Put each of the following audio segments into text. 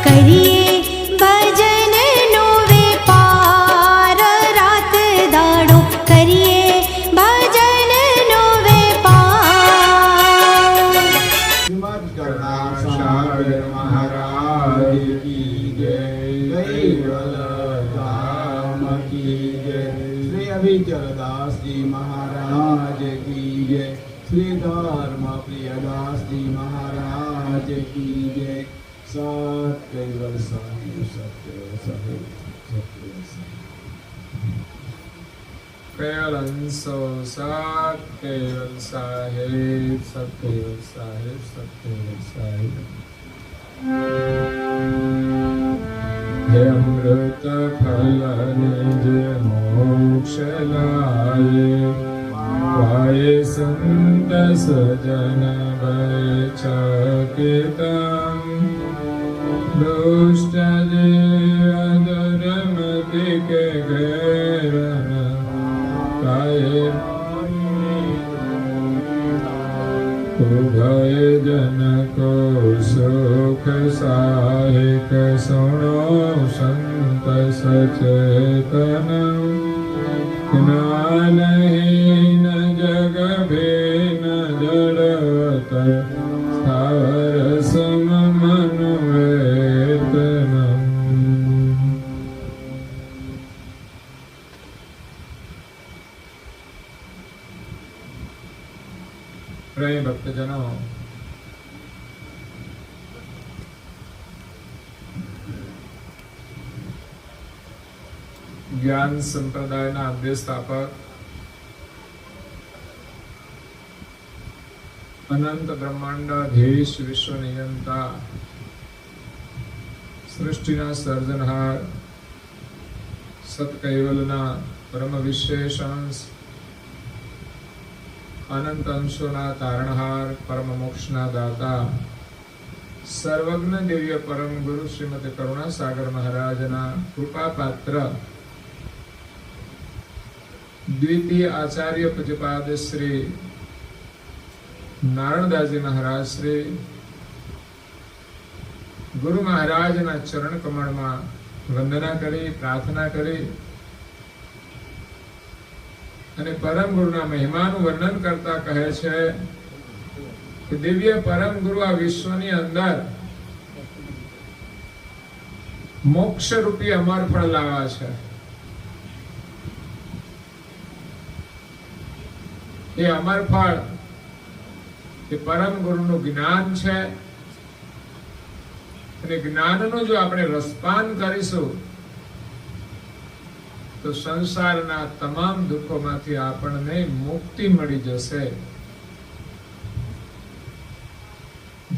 કરીએ ભજનનો વેપાર, રાત દાડો કરીએ ભજનનો વેપાર. શ્રીમદ કરુણાસાગર મહારાજ કી જય, કૈવલધામ કી જય. શ્રી અભિચરદાસજી મહારાજ કી જય, શ્રી ધર્મ પ્રિયદાસજી મહારાજ કી જય. સત કૈવલ સાહિબ, સત્ય સાહિબ, સત્ય સાહિબ. કૈવલ હંસો સત કૈવલ સાહેબ, સત કૈવલ સાહેબ, સત કૈવલ સાહેબ. હે અમૃત ફલ નિજ મોક્ષ લાયે, પાયે સંત સજન વૈચકિતમ. દુષ્ટ જે અધર્મતિ કે ઘેરન કાયે, ઉભય જनको સુખ સાહિક. સુણો સંત સચેતન, જ્ઞાનહીન જગ ભેન જડવત. સ્થાવર સમ મન વેતનમ. પ્રિય ભક્તજનો, જ્ઞાન સંપ્રદાયના આદ્ય સ્થાપક, અનંત બ્રહ્માંડાધીશ, વિશ્વ નિયંતા, સૃષ્ટિના સર્જનહાર, સતકૈવલના પરમ વિશેષ અંશ, અનંત અંશોના તારણહાર, પરમ મોક્ષના દાતા, સર્વજ્ઞ દિવ્ય પરમ ગુરુ શ્રીમતી કરુણાસાગર મહારાજના કૃપા પાત્ર, દ્વિતીય આચાર્ય પૂજ્યપાદ શ્રી નારણદાસજી મહારાજ શ્રી ગુરુ મહારાજના ચરણ કમળમાં વંદના કરી, પ્રાર્થના કરી અને પરમ ગુરુના મહિમાનું વર્ણન કરતા કહે છે કે દિવ્ય પરમ ગુરુ આ વિશ્વની અંદર મોક્ષ રૂપી અમર ફળ લાવ્યા છે. એ અમર ફળ એ પરમ ગુરુનું જ્ઞાન છે અને જ્ઞાનનું જો આપણે રસપાન કરીશું તો સંસારના તમામ દુઃખોમાંથી આપણને મુક્તિ મળી જશે.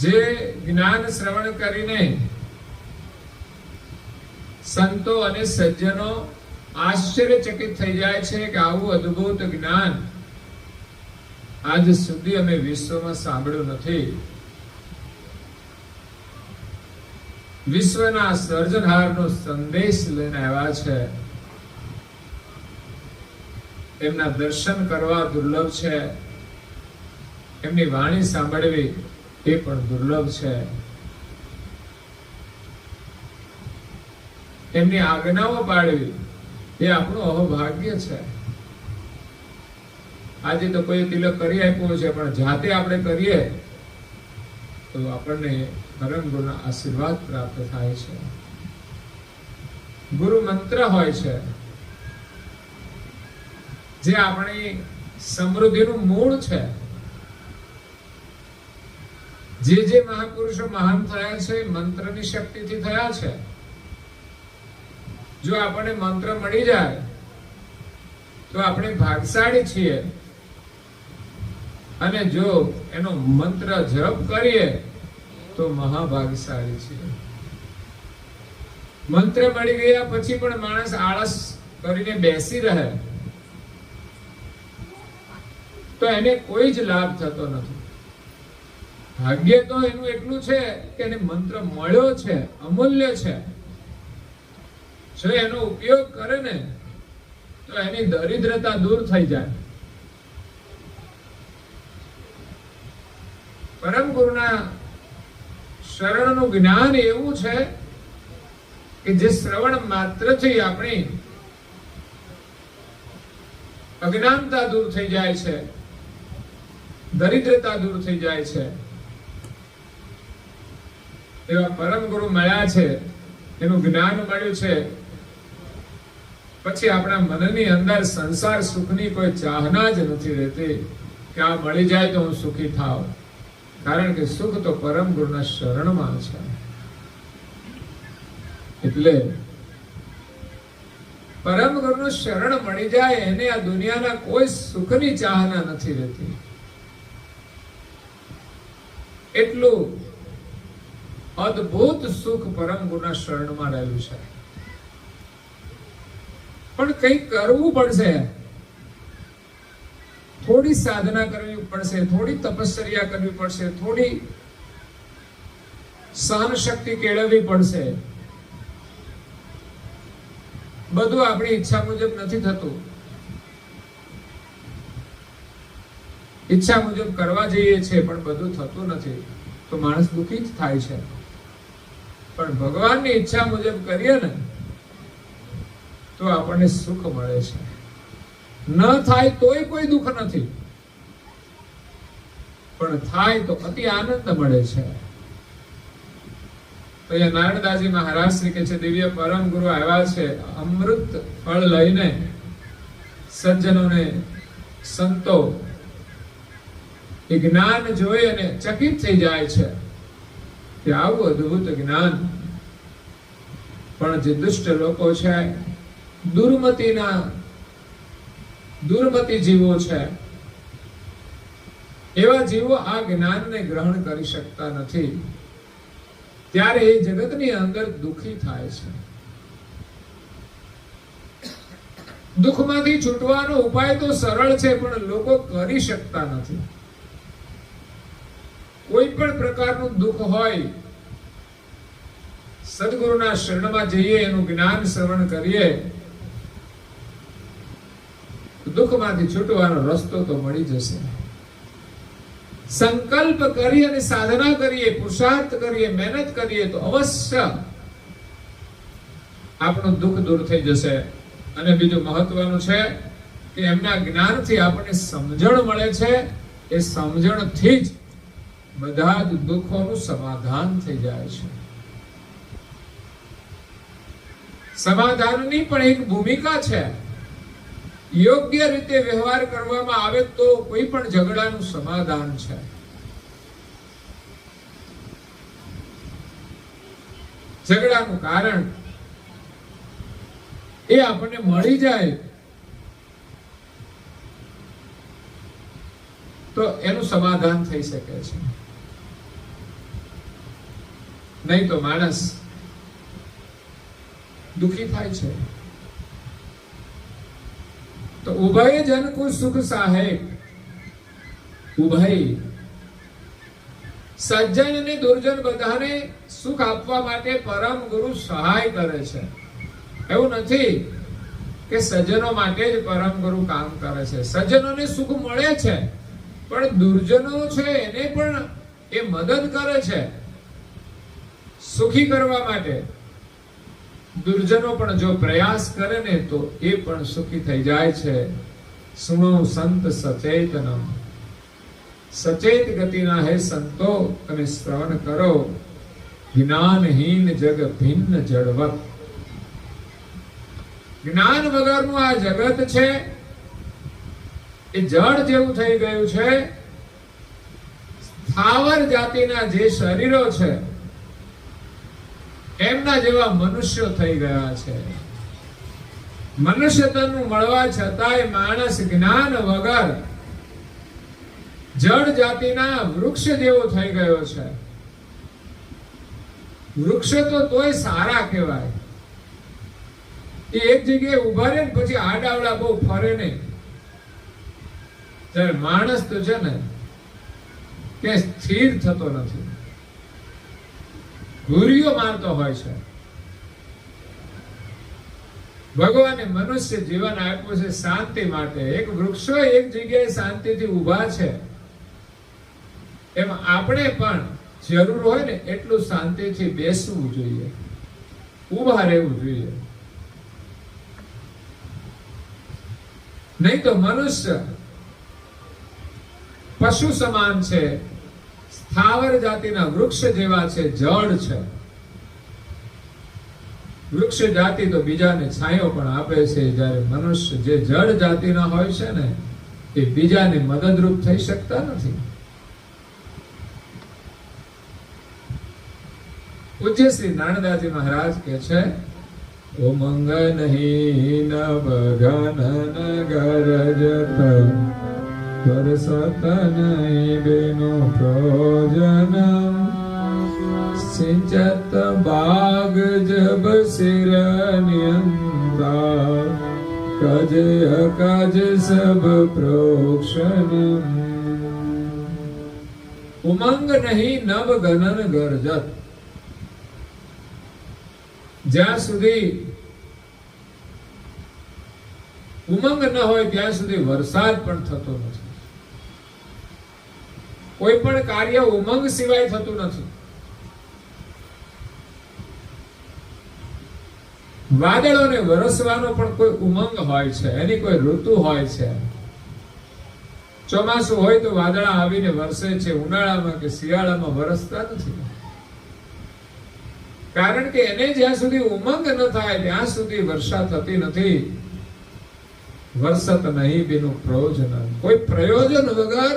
જે જ્ઞાન શ્રવણ કરીને સંતો અને સજ્જનો આશ્ચર્યચકિત થઈ જાય છે કે આવું અદ્ભુત જ્ઞાન આજ સુધી અમે વિશ્વમાં સાંભળ્યું નથી. વિશ્વના સર્જનહારનો સંદેશ લઈને આવ્યા છે. એમના દર્શન કરવા દુર્લભ છે, એમની વાણી સાંભળવી એ પણ દુર્લભ છે. એમની આજ્ઞાઓ પાળવી એ આપણું અહોભાગ્ય છે. આજે તો કોઈ તિલક કરી આપ્યું છે, પણ જાતે આપણે કરીએ તો આપણને પરમ ગુરુના આશીર્વાદ પ્રાપ્ત થાય છે. ગુરુ મંત્ર હોય છે જે આપણી સમૃદ્ધિનું મૂળ છે. જે મહાપુરુષો મહાન થયા છે મંત્રની શક્તિથી થયા છે. જો આપણને મંત્ર મળી જાય તો આપણે ભાગશાળી છીએ, અને જો એનો મંત્ર જપ કરીએ તો મહાભાગશાળી છીએ. મંત્ર મળી ગયા પછી પણ માણસ આળસ કરીને બેસી રહે તો એને કોઈ જ લાભ થતો નથી. ભાગ્ય તો એનું એટલું છે કે એને મંત્ર મળ્યો છે, અમૂલ્ય છે. જો એનો ઉપયોગ કરે ને તો એની દરિદ્રતા દૂર થઈ જાય. પરમ ગુરુના શરણનું જ્ઞાન એવું છે કે જે શ્રવણ માત્રથી આપણી અજ્ઞાનતા દૂર થઈ જાય છે, દરિદ્રતા દૂર થઈ જાય છે. એવા પરમ ગુરુ મળ્યા છે, એનું જ્ઞાન મળ્યું છે, પછી આપણા મનની અંદર સંસાર સુખની કોઈ ચાહના જ નથી રહેતી કે આ મળી જાય તો હું સુખી થાવ. કારણ કે સુખ તો પરમ ગુરુના શરણમાં છે. એટલે પરમ ગુરુનું શરણ મળી જાય એને આ દુનિયાના કોઈ સુખની ચાહના નથી રહેતી. એટલું અદ્ભુત સુખ પરમ ગુરુના શરણમાં રહેલું છે. પણ કંઈક કરવું પડશે, થોડી સાધના કરવી પડશે, થોડી તપશ્ચર્યા કરવી પડશે, થોડી સહન શક્તિ કેળવવી પડશે. બધું આપણી ઈચ્છા મુજબ નથી થતું. ઈચ્છા મુજબ કરવા જઈએ છીએ પણ બધું થતું નથી તો માણસ દુઃખી જ થાય છે. પણ ભગવાનની ઈચ્છા મુજબ કરીએ ને તો આપણને સુખ મળે છે. ન થાય તોય કોઈ દુઃખ નથી, પણ થાય તો અતિ આનંદ મળે છે. તો અહીંયા નારાયણદાસજી મહારાજ શ્રી કે છે દિવ્ય પરમ ગુરુ આવ્યા છે અમૃત ફળ લઈને સજ્જનોને, સંતો એ જ્ઞાન જોઈ અને ચકિત થઈ જાય છે કે આવું અદ્ભુત જ્ઞાન. પણ જે દુષ્ટ લોકો છે, દુર્મતિ જીવો છે, એવા જીવો આ જ્ઞાનને ગ્રહણ કરી શકતા નથી. ત્યારે એ જગતની અંદર દુઃખી થાય છે. દુઃખમાંથી છૂટવાનો ઉપાય તો સરળ છે પણ લોકો કરી શકતા નથી. કોઈ પણ પ્રકારનું દુઃખ હોય, સદગુરુના શરણમાં જઈએ, એનું જ્ઞાન શ્રવણ કરીએ, દુઃખમાંથી છૂટવાનો રસ્તો તો મળી જશે. સંકલ્પ કરીએ અને સાધના કરીએ, પુરુષાર્થ કરીએ, મહેનત કરીએ તો અવશ્ય આપણું દુઃખ દૂર થઈ જશે. અને બીજું મહત્વનું છે કે એમના જ્ઞાનથી આપણને સમજણ મળે છે. એ સમજણથી જ બધા જ દુઃખોનું સમાધાન થઈ જાય છે. સમાધાનની પણ એક ભૂમિકા છે. યોગ્ય રીતે વ્યવહાર કરવામાં આવે તો કોઈ પણ ઝઘડાનું સમાધાન છે. ઝઘડાનું કારણ એ આપણને મળી જાય તો એનું સમાધાન થઈ શકે છે. નહીં તો માણસ દુઃખી થાય છે. તો ઉભય જન કો સુખ સાહેબ, ઉભય સજ્જન અને દુર્જન બધાને સુખ આપવા માટે પરમ ગુરુ સહાય કરે છે. એવું નથી કે સજ્જનો માટે જ પરમ ગુરુ કામ કરે છે. સજ્જનોને સુખ મળે છે પણ દુર્જનો છે એને પણ એ મદદ કરે છે સુખી કરવા માટે. દુર્જનો પણ જો પ્રયાસ કરે ને તો એ પણ સુખી થઈ જાય છે. સુનો સંત સચેતનમ, સચેત ગતિના હે સંતો, તમે શ્રવણ કરો. જ્ઞાનહીન જગ ભિન્ન જડવત, જ્ઞાન વગરનું આ જગત છે એ જળ જેવું થઈ ગયું છે. સ્થાવર જાતિના જે શરીરો છે એમના જેવા મનુષ્યો થઈ ગયા છે. મનુષ્યતનું મળવા છતાંય માણસ જ્ઞાન વગર જળ જાતિના વૃક્ષ જેવો થઈ ગયો છે. વૃક્ષ તો તોય સારા કહેવાય. એ એક જગ્યાએ ઉભા રહે ને પછી આડાવડા બહુ ફરે નહીં. ત્યારે માણસ તો છે ને કે સ્થિર થતો નથી, ઘૂરીઓ મારતો હોય છે. ભગવાને મનુષ્ય જીવન આપ્યું છે શાંતિ માટે. એક વૃક્ષો એક જગ્યાએ શાંતિથી ઊભા છે એમ આપણે પણ જરૂર હોય ને એટલું શાંતિથી બેસવું જોઈએ. ઊભા રહેવું જોઈએ. નહીં તો મનુષ્ય પશુ સમાન છે, સ્થાવર જાતિના વૃક્ષ જેવા છે, જળ છે. વૃક્ષ જાતિ તો બીજાને છાંયો પણ આપે છે, જ્યારે મનુષ્ય જે જળ જાતિના હોય છે ને એ બીજાને મદદરૂપ થઈ શકતા નથી. પૂજ્ય શ્રી નારદાજી મહારાજ કે છે, ઉમંગ નહીં નવ ગનન ગરજત વરસત નહીં બેનો પ્રોજન સિંચત બાગ જબ સિર નિયંતા કજ અકજ સબ પ્રોક્ષણ. ઉમંગ નહીં નવ ગનન ગરજત. જ્યાં સુધી ઉમંગ ન હોય ત્યાં સુધી વરસાદ પણ થતો નથી. કોઈ પણ કાર્ય ઉમંગ સિવાય થતું નથી. વાદળોને વરસવાનો પણ કોઈ ઉમંગ હોય છે, એની કોઈ ઋતુ હોય છે. ચોમાસું હોય તો વાદળા આવીને વરસે છે, ઉનાળામાં કે શિયાળામાં વરસતા નથી. કારણ કે એને જ્યાં સુધી ઉમંગ ન થાય ત્યાં સુધી વર્ષા થતી નથી. વરસત નહીં બીનું પ્રયોજન. કોઈ પ્રયોજન વગર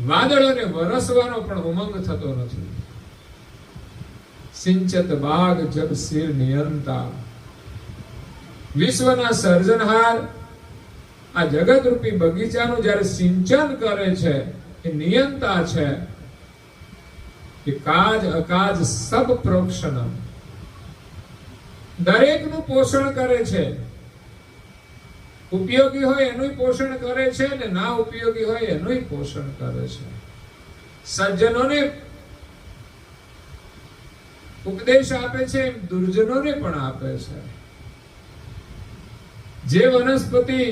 વાદળોને વરસવાનો પણ ઉમંગ થતો નથી. સિંચત બાગ જબ સિર નિયંતા. વિશ્વના સર્જનહાર આ જગત રૂપી બગીચાનું જ્યારે સિંચન કરે છે એ નિયંતા છે. કે કાજ અકાજ સબ પ્રોક્ષણ. દરેકનું પોષણ કરે છે. ઉપયોગી હોય એનું પોષણ કરે છે ને ના ઉપયોગી હોય એનું પોષણ કરે છે. સજ્જનોને ઉપદેશ આપે છે, દુર્જનોને પણ આપે છે. જે વનસ્પતિ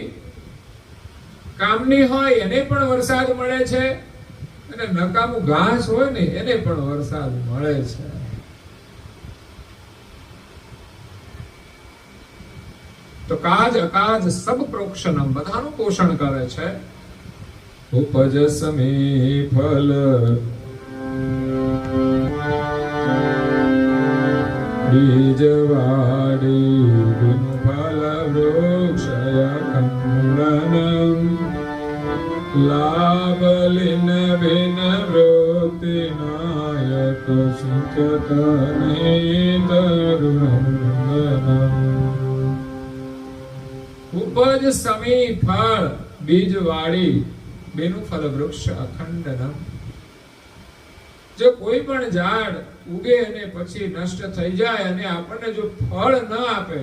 કામની હોય એને પણ વરસાદ મળે છે, અને નકામું ઘાસ હોય ને એને પણ વરસાદ મળે છે. તો કાજ અકાજ સબ પ્રોક્ષણમ, બધાનું પોષણ કરે છે. ઉપજ સમી ફલ બીજવાડી બિન ફલ વૃક્ષય ખંડનમ લાભ લીન બિન વૃત્તિ નાયક સિંચત નહીં તરુણમ. ઉપજ સમી ફળ બીજવાળી બેનું ફલ વૃક્ષ અખંડનમ. જો કોઈ પણ ઝાડ ઉગે અને પછી નષ્ટ થઈ જાય અને આપણને જો ફળ ન આપે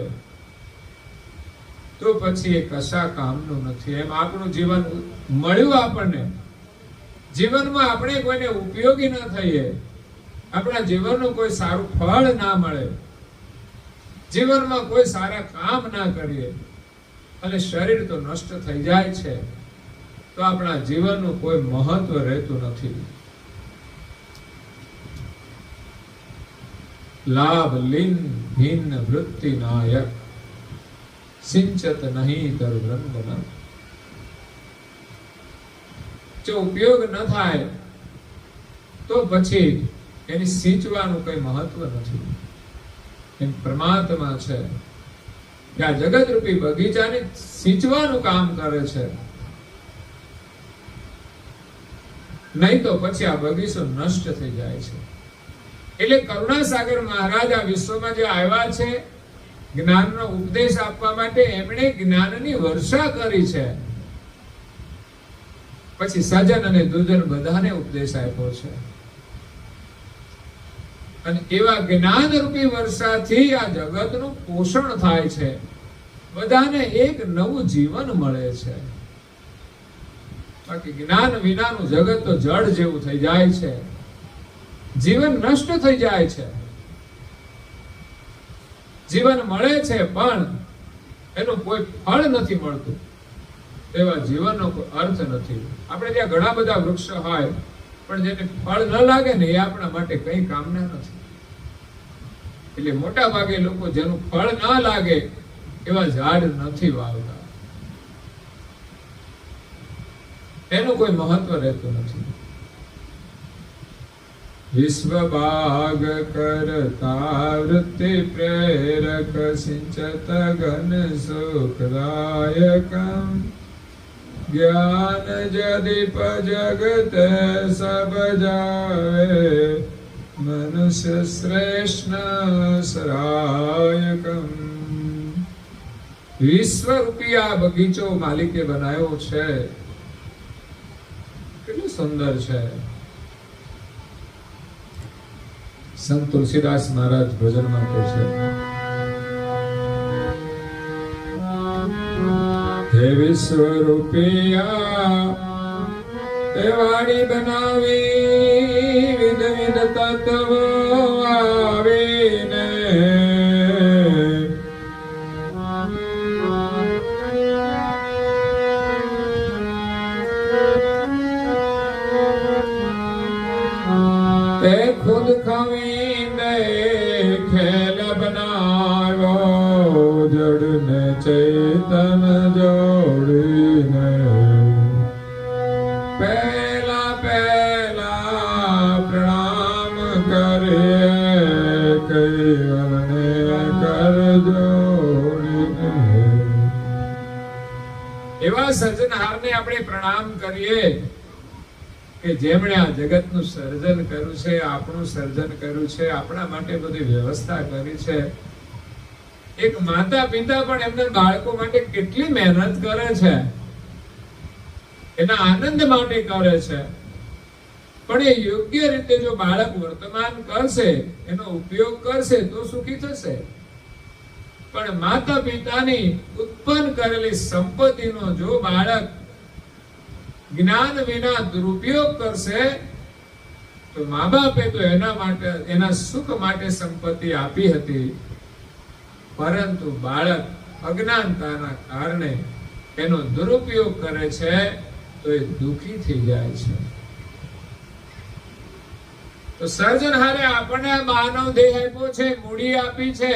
તો પછી એ કશા કામનું નથી. એમ આપણું જીવન મળ્યું, આપણને જીવનમાં આપણે કોઈને ઉપયોગી ન થઈએ, આપણા જીવનનું કોઈ સારું ફળ ના મળે, જીવનમાં કોઈ સારા કામ ના કરીએ અને શરીર તો નષ્ટ થઈ જાય છે તો આપણા જીવનનું કોઈ મહત્વ રહેતું નથી. લાભ લીન ભિન્ન વૃત્તિ નાયક સિંચત નહીં તરુવૃંદન. જો ઉપયોગ ન થાય તો પછી એની સિંચવાનું કઈ મહત્વ નથી. એમ પરમાત્મા છે કે આ જગત રૂપી બગીચાને સિંચવાનું કામ કરે છે, નહીં તો પછી આ બગીચો નષ્ટ થઈ જાય છે. એટલે કરુણાસાગર મહારાજ આ વિશ્વમાં જે આવ્યા છે જ્ઞાનનો ઉપદેશ આપવા માટે, એમણે જ્ઞાનની વર્ષા કરી છે. પછી સજ્જન અને દુર્જન બધાને ઉપદેશ આપ્યો છે. અને એવા જ્ઞાન રૂપી વર્ષાથી આ જગતનું પોષણ થાય છે, બધાને એક નવું જીવન મળે છે. બાકી જ્ઞાન વિનાનું જગત તો જળ જેવું થઈ જાય છે, જીવન નષ્ટ થઈ જાય છે. જીવન મળે છે પણ એનું કોઈ ફળ નથી મળતું, એવા જીવનનો કોઈ અર્થ નથી. આપણે ત્યાં ઘણા બધા વૃક્ષ હોય પણ જેને ફળ ન લાગે ને એ આપણા માટે કઈ કામના નથી. એટલે મોટા ભાગે લોકો જેનું ફળ ના લાગે એવા ઝાડ નથી વાવતા. એનું કોઈ મહત્વ રહેતું નથી. વિશ્વ બાગ કરતા વૃત્તિ પ્રેરક સિંચત ઘન સુખદાયકમ જ્ઞાન જદીપ જગત સબ જાવે મનુષ્ય શ્રેષ્ઠ સરાયકમ. વિશ્વરૂપી આ બગીચો માલિકે બનાવ્યો છે, કેટલું સુંદર છે. સંત તુલસીદાસ મહારાજ ભજનમાં કહે છે, હે વિશ્વરૂપિયા તે વાણી બનાવી વિધ વિધ તત્વ આવીને તે ખુદ ખવીને ખેલ બનાવ્યો જડ ને ચેતન જોડીને. પહેલા પહેલા પ્રણામ કરીએ કૈવલને કર જોડીને. એવા સર્જનહારને આપણે પ્રણામ કરીએ કે જેમણે આ જગતનું સર્જન કર્યું છે, આપણું સર્જન કર્યું છે, આપણા માટે બધી વ્યવસ્થા કરી છે. એક માતા પિતા પણ એમના બાળકો માટે કેટલી મહેનત કરે છે, એના આનંદ માટે કરે છે. પણ એ યોગ્ય રીતે જો બાળક વર્તમાન કરશે, એનો ઉપયોગ કરશે તો સુખી થશે. પણ માતા પિતાની ઉત્પન્ન કરેલી સંપત્તિનો જો બાળક જ્ઞાન વિના દુરુપયોગ કરશે તો મા બાપે તો એના માટે, એના સુખ માટે સંપત્તિ આપી હતી, પરંતુ બાળક અજ્ઞાનતાના કારણે એનો દુરુપયોગ કરે છે તો એ દુઃખી થઈ જાય છે. તો સર્જનહારે આપણને માનવ દેહ આપ્યો છે, મૂડી આપી છે.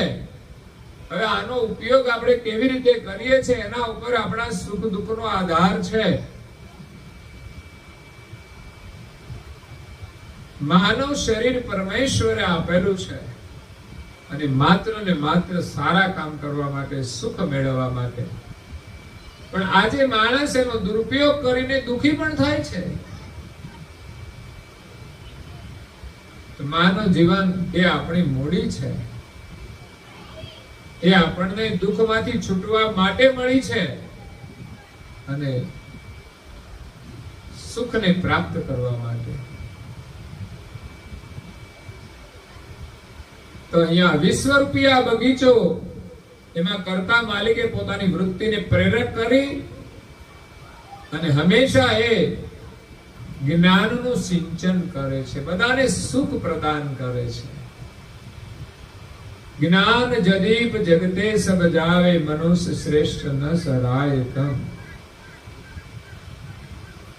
હવે આનો ઉપયોગ આપણે કેવી રીતે કરીએ છીએ એના ઉપર આપણા સુખ દુઃખનો આધાર છે. માનવ શરીર પરમેશ્વરે આપેલું છે અને માત્ર ને માત્ર સારા કામ કરવા માટે, સુખ મેળવવા માટે. પણ આજે માણસ એનો દુરુપયોગ કરીને દુઃખી પણ થાય છે. તો માનવ જીવન એ આપણી મૂડી છે, એ આપણને દુઃખમાંથી છૂટવા માટે મળી છે અને સુખને પ્રાપ્ત કરવા માટે. તો અહીંયા વિશ્વરૂપી આ બગીચો, એમાં કરતા માલિકે પોતાની વૃત્તિને પ્રેરક કરી અને હંમેશા એ જ્ઞાનનું સિંચન કરે છે, બધાને સુખ પ્રદાન કરે છે. જ્ઞાન જદીપ જગતે સબ જાવે મનુષ્ય શ્રેષ્ઠ ન સરાયકમ.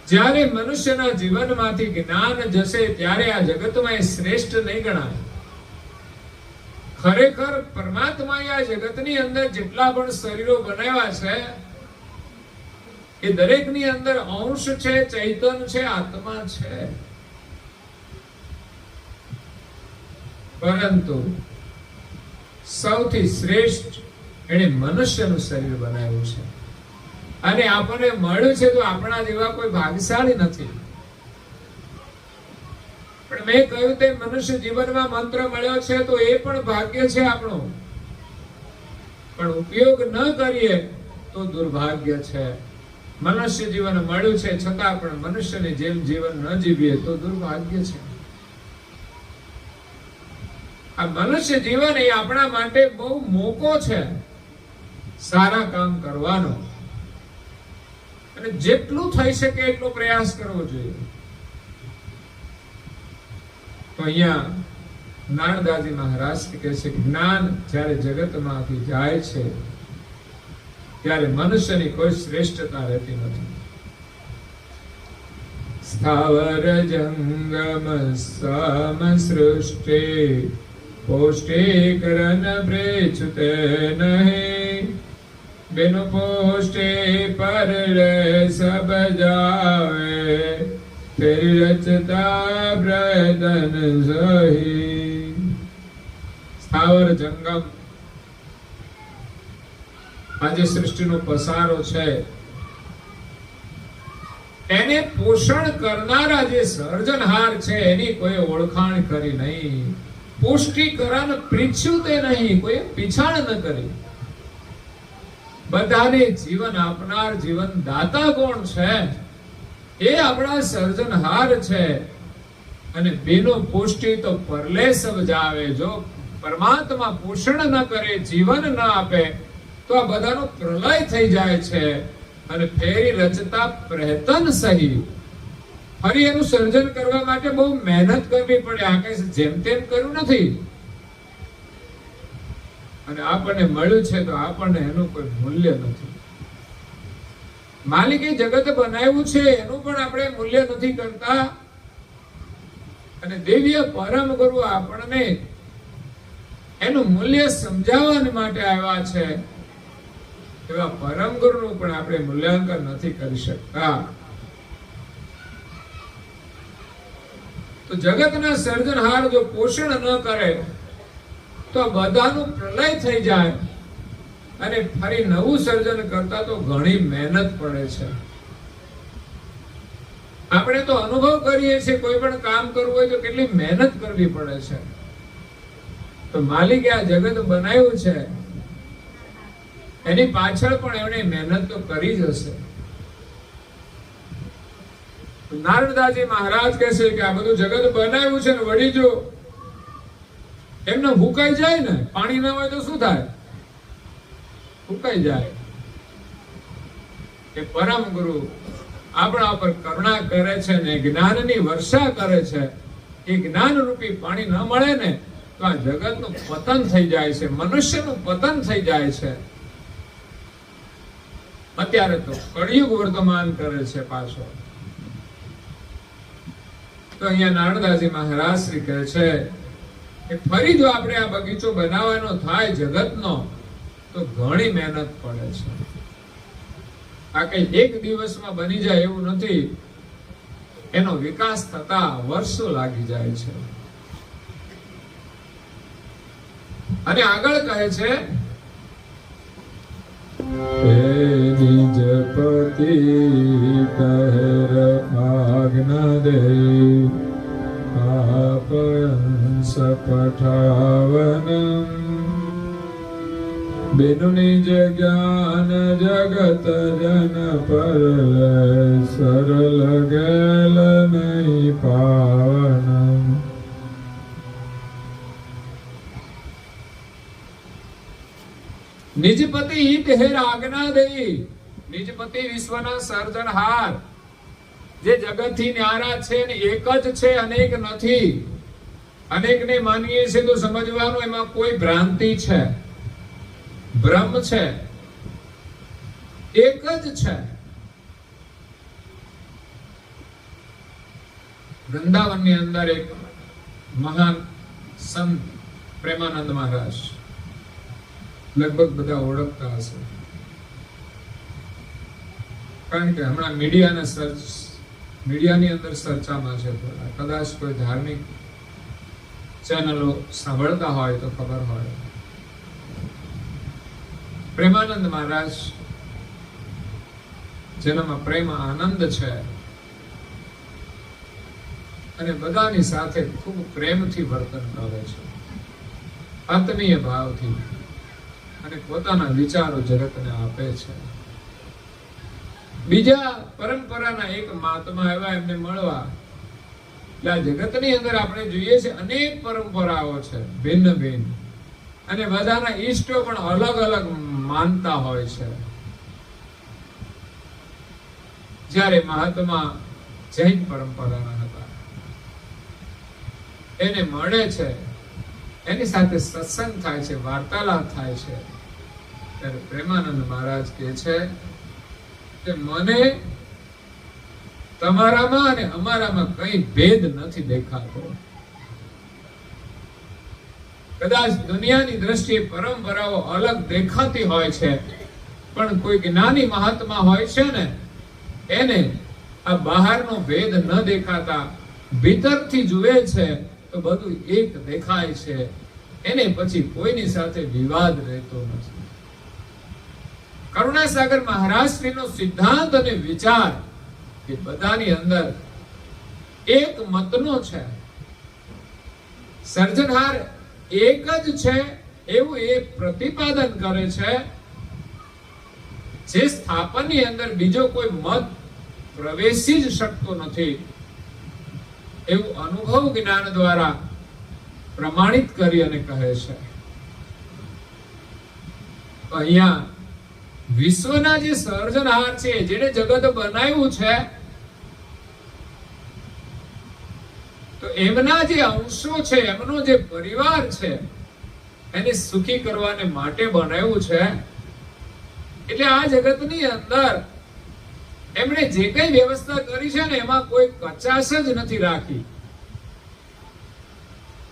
જ્યારે મનુષ્યના જીવનમાંથી જ્ઞાન જશે ત્યારે આ જગતમાં એ શ્રેષ્ઠ નહીં ગણાય. ખરેખર પરમાત્માએ આ જગતની અંદર જેટલા પણ શરીરો બનાવ્યા છે એ દરેકની અંદર અંશ છે, ચૈતન્ય છે, આત્મા છે. પરંતુ સૌથી શ્રેષ્ઠ એણે મનુષ્યનું શરીર બનાવ્યું છે અને આપણને મળ્યું છે તો આપણા જેવા કોઈ ભાગ્યશાળી નથી. પણ મેં કહ્યું તે મનુષ્ય જીવનમાં મંત્ર મળ્યો છે તો એ પણ ભાગ્ય છે આપણું. પણ ઉપયોગ ન કરીએ તો દુર્ભાગ્ય છે. મનુષ્ય જીવન મળ્યું છે છતાં પણ મનુષ્યની જેમ જીવન ન જીવીએ તો દુર્ભાગ્ય છે. આ મનુષ્ય જીવન એ આપણા માટે બહુ મોકો છે સારા કામ કરવાનો, અને જેટલું થઈ શકે એટલો પ્રયાસ કરવો જોઈએ. તો અહીંયા નારદાજી મહારાજ કહે છે કે જ્ઞાન જ્યારે જગતમાંથી જાય છે ત્યારે મનુષ્યની કોઈ શ્રેષ્ઠતા રહેતી નથી. સ્થાવર જંગમ સમ સૃષ્ટિ પોષ્ટિકરણ પ્રેછુતે નહીં बिनु पोष्टे परले सब जावे फिर रचता ब्रदन सही। સ્થાવર જંગમ આજે સૃષ્ટિનો પસારો છે એને પોષણ કરનારા જે સર્જનહાર છે એની કોઈ ઓળખાણ કરી નહીં, પુષ્ટિકરણ પરીક્ષ્યું તે નહીં, કોઈ પીછાણ ન કરી। બધાને જીવન આપનાર જીવન દાતા કોણ છે? એ આપણા સર્જનહાર છે। અને બેનો પુષ્ટિ તો પરલે સમજાવે। જો પરમાત્મા પોષણ ન કરે, જીવન ન આપે તો આ બધાનો પ્રલય થઈ જાય છે અને ફેરી રચતા પ્રયત્ન સહી। ફરી એનું સર્જન કરવા માટે બહુ મહેનત કરવી પડે। આ કઈ જેમ તેમ કર્યું નથી અને આપણને મળ્યું છે તો આપણને એનું કોઈ મૂલ્ય નથી। માલિકે જગત બનાવ્યું છે એનું પણ આપણે મૂલ્ય નથી કરતા અને દિવ્ય પરમ ગુરુ આપણને એનું મૂલ્ય સમજાવવા માટે આવ્યા છે। એવા પરમ ગુરુનું પણ આપણે મૂલ્યાંકન નથી કરી શકતા। તો જગતના સર્જનહાર જો પોષણ ન કરે તો બધાનું પ્રલય થઈ જાય અને ફરી નવું સર્જન કરતા તો ઘણી મહેનત પડે છે। આપણે તો અનુભવ કરીએ છીએ કોઈ પણ કામ કરવું હોય તો કેટલી મહેનત કરવી પડે છે। તો માલિકે આ જગત બનાવ્યું છે એની પાછળ પણ એમણે મહેનત તો કરી જ હશે। નારદાજી મહારાજ કહે છે કે આ બધું જગત બનાવ્યું છે ને વળી જો એમને હુકાઈ જાય ને, પાણી ના હોય તો શું થાય? હુકાઈ જાય। એ પરમ ગુરુ આપણા ઉપર કરુણા કરે છે ને જ્ઞાનની વર્ષા કરે છે। એ જ્ઞાન રૂપી પાણી ન મળે ને તો આ જગતનું પતન થઈ જાય છે, મનુષ્યનું પતન થઈ જાય છે। અત્યારે તો કળિયુગ વર્તમાન કરે છે પાછો। તો અહીંયા નારદાજી મહારાજ શ્રી કહે છે કે ફરી જો આપણે આ બગીચો બનાવવાનો થાય જગતનો તો ઘણી મહેનત પડે છે। આ કઈ એક દિવસમાં બની જાય એવું નથી, એનો વિકાસ થતા વર્ષો લાગી જાય છે। અને આગળ કહે છે નિજ પતિ પહેર આજ્ઞા દે આપયંસ પઠાવનમ बिनु निज ज्ञान जगत जन पर सरल गेल नहीं पावन। निजपति ही ढेर આજ્ઞા દઈ। નિજપતિ વિશ્વના સર્જનહાર જે જગતથી ન્યારા છે ને એક જ છે, અનેક નથી। અનેકને માનીએ છે તો સમજવાનું એમાં કોઈ ભ્રાંતિ છે, બ્રહ્મ છે, એક જ છે। વૃંદાવનની અંદર એક મહાન સંત પ્રેમાનંદ મહારાજ, લગભગ બધા ઓળખતા હશે કારણ કે હમણાં મીડિયાની અંદર ચર્ચામાં છે થોડા, કદાચ કોઈ ધાર્મિક ચેનલો સાંભળતા હોય તો ખબર હોય। પ્રેમાનંદ મહારાજ જેનામાં પ્રેમ આનંદ છે અને બધાની સાથે ખૂબ પ્રેમથી વર્તન કરે છે, આત્મીય ભાવથી, અને પોતાના વિચારો જગતને આપે છે। બીજા પરંપરાના એક મહાત્મા એવા એમને મળવા, એટલે આ જગતની અંદર આપણે જોઈએ છે અનેક પરંપરાઓ છે ભિન્ન ભિન્ન, અને બધાના ઈષ્ટો પણ અલગ અલગ માનતા હોય છે। જ્યારે મહાત્મા જૈન પરંપરાના હતા, એને મળે છે, એની સાથે સત્સંગ થાય છે, વાર્તાલાપ થાય છે, ત્યારે પ્રેમાનંદ મહારાજ કહે છે કે મને તમારામાં અને અમારામાં કઈ ભેદ નથી દેખાતો। કદાચ દુનિયાની દ્રષ્ટિએ પરંપરાઓ અલગ દેખાતી હોય છે, પણ કોઈ જ્ઞાની મહાત્મા હોય છે ને, એને આ બહારનો ભેદ ન દેખાતા ભીતરથી જુએ છે તો બધું એક દેખાય છે. એને પછી કોઈની સાથે વિવાદ રહેતો નથી. કરુણાસાગર મહારાજશ્રીનો સિદ્ધાંત અને વિચાર એ બધાની અંદર એક મતનો છે. સર્જનહાર એક જ છે એવું એ પ્રતિપાદન કરે છે. જે સ્થાપનની અંદર બીજો કોઈ મત પ્રવેશી જ શકતો નથી એવું અનુભવ જ્ઞાન દ્વારા પ્રમાણિત કરી અને કહે છે. અહીંયા વિશ્વના જે સર્જનહાર છે, જેને જગત બનાવ્યું છે, તો એમના જે અંશો છે, એમનો જે પરિવાર છે, એને સુખી કરવાને માટે બનાવ્યું છે. એટલે આ જગતની અંદર એમણે જે કઈ વ્યવસ્થા કરી છે ને, એમાં કોઈ કચાશ જ નથી રાખી.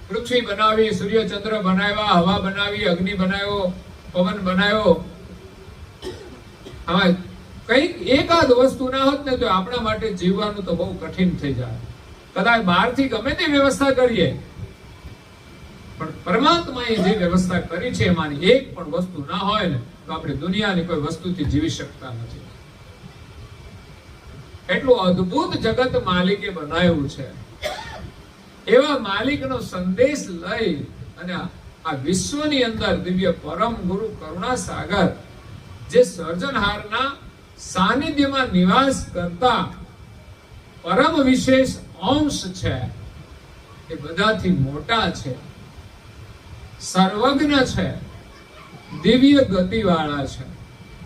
પૃથ્વી બનાવી, સૂર્ય ચંદ્ર બનાવ્યા, હવા બનાવી, અગ્નિ બનાવ્યો, પવન બનાવ્યો. આમાં કઈક એકાદ વસ્તુ ના હોત ને તો આપણા માટે જીવવાનું તો બહુ કઠિન થઈ જાય. કદાચ બહારથી ગમે તે વ્યવસ્થા કરીએ, પણ પરમાત્માએ જે વ્યવસ્થા કરી છે એમાંની એક પણ વસ્તુ ના હોય ને તો આપણે દુનિયાની કોઈ વસ્તુથી જીવી શકતા નથી. એટલું અદ્ભુત જગત માલિકે બનાવ્યું છે. એવા માલિકનો સંદેશ લઈ અને આ વિશ્વની અંદર દિવ્ય પરમ ગુરુ કરુણાસાગર જે સર્જનહારના સાનિધ્યમાં નિવાસ કરતા પરમ વિશેષ અંશ છે, એ બધાથી મોટા છે, સર્વજ્ઞ છે, દિવ્ય ગતિવાળા છે,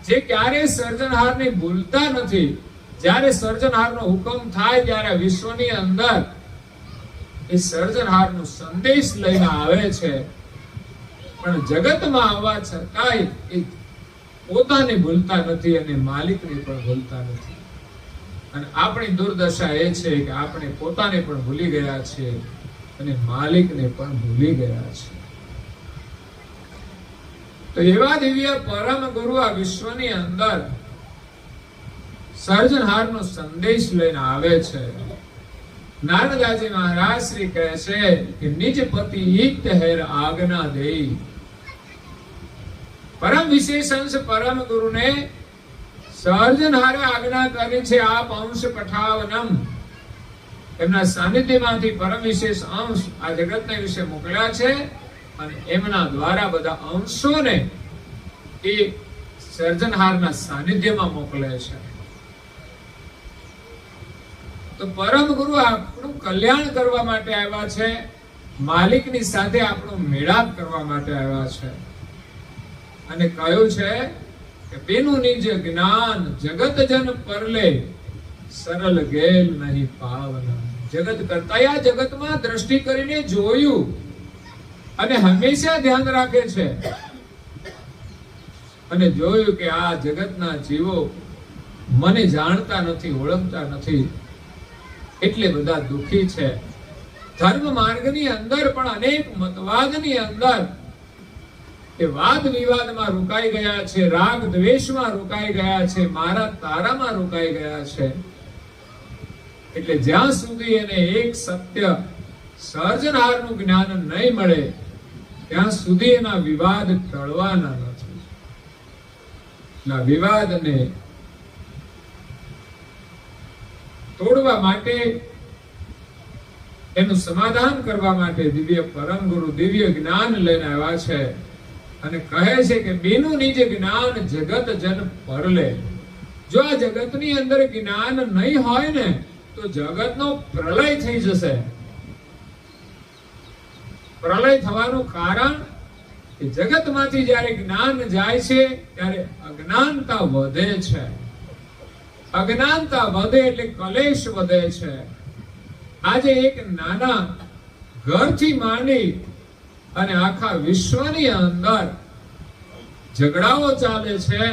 જે ક્યારે સર્જનહારને ભૂલતા નથી. જ્યારે સર્જનહારનો હુકમ થાય ત્યારે વિશ્વની અંદર એ સર્જનહારનો સંદેશ લઈને આવે છે. પણ જગતમાં આવવા છતાંય એ પોતાને ભૂલતા નથી અને માલિકને પણ ભૂલતા નથી. અને આપણી દુર્દશા એ છે કે આપણે પોતાને પણ ભૂલી ગયા છીએ અને માલિકને પણ ભૂલી ગયા છીએ. તો એવા દિવ્ય પરમ ગુરુ આ વિશ્વની અંદર સર્જનહારનો સંદેશ લઈને આવે છે. નારદાજી મહારાજ શ્રી કહે છે કે નિજ પતિ હિત હેર આજ્ઞા દેઈ. પરમ વિશેષ અંશ પરમ ગુરુને સર્જનહારે આજ્ઞા કરી છે, આપ અંશ પઠાવનમ. એમના સાનિધ્યમાંથી પરમ વિશેષ અંશ આ જગતને વિશે મોકલ્યા છે અને એમના દ્વારા બધા અંશોને એ સર્જનહારના સાનિધ્યમાં મોકલે છે. તો પરમ ગુરુ આપણું કલ્યાણ કરવા માટે આવ્યા છે, માલિકની સાથે આપણો મેળાપ કરવા માટે આવ્યા છે. અને કહ્યું છે કે બેનું નિજ જ્ઞાન જગત જન પરલે સરળ ગેલ નહીં પાવન. જગત કરતા આ જગતમાં દ્રષ્ટિ કરીને જોયું અને હંમેશા ધ્યાન રાખે છે અને જોયું કે આ જગતના જીવો મને જાણતા નથી, ઓળખતા નથી, એટલે બધા દુખી છે. ધર્મ માર્ગની અંદર પણ અનેક મતવાદની અંદર એ વાદ વિવાદમાં રોકાઈ ગયા છે, રાગ દ્વેષમાં રોકાઈ ગયા છે, મારા તારામાં રોકાઈ ગયા છે. એટલે જ્યાં સુધી એને એક સત્ય સર્જનહારનું જ્ઞાન નહીં મળે ત્યાં સુધી એના વિવાદ ટળવાના નથી. ના વિવાદને તોડવા માટે, એનું સમાધાન કરવા માટે દિવ્ય પરમ ગુરુ દિવ્ય જ્ઞાન લઈને આવ્યા છે અને કહે છે કે બેનું નિજ જ્ઞાન જગત જન પરલે. જો આ જગતની અંદર જ્ઞાન નહીં હોય ને તો જગતનો પ્રલય થઈ જશે. પ્રલય થવાનું કારણ કે જગતમાંથી જ્યારે જ્ઞાન જાય છે ત્યારે અજ્ઞાનતા વધે છે. અજ્ઞાનતા વધે એટલે કલેશ વધે છે. આજે એક નાના ઘરથી માંડી અને આખા વિશ્વની અંદર ઝઘડાઓ ચાલે છે,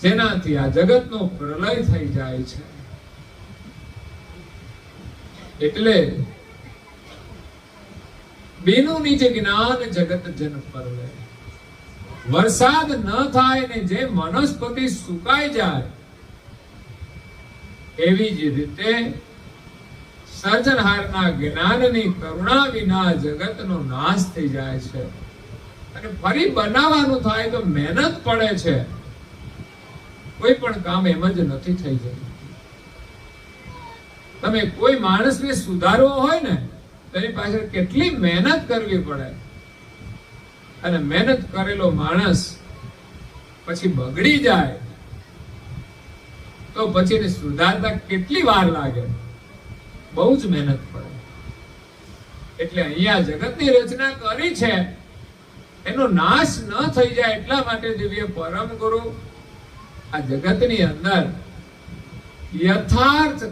જેનાથી આ જગતનો પ્રલય થઈ જાય છે. એટલે બીનું નીચ જ્ઞાન જગત જન પરવે. વરસાદ ન થાય ને જે વનસ્પતિ સુકાઈ જાય એવી જ રીતે સર્જનહારના જ્ઞાનની કરુણા વિના જગતનો નાશ થઈ જાય છે. અને ફરી બનાવવાનું થાય તો મહેનત પડે છે. કોઈ પણ કામ એમ જ નથી થઈ જતું. તમે કોઈ માણસને સુધારવો હોય ને તેની પાછળ કેટલી મહેનત કરવી પડે. અને મહેનત કરેલો માણસ પછી બગડી જાય તો પછી એને સુધારતા કેટલી વાર લાગે. બહુ જ મહેનત પડે. એટલે અહીંયા જગતની રચના કરી છે એનો નાશ ન થઈ જાય એટલા માટે દિવ્ય પરમ ગુરુ આ જગતની અંદર યથાર્થ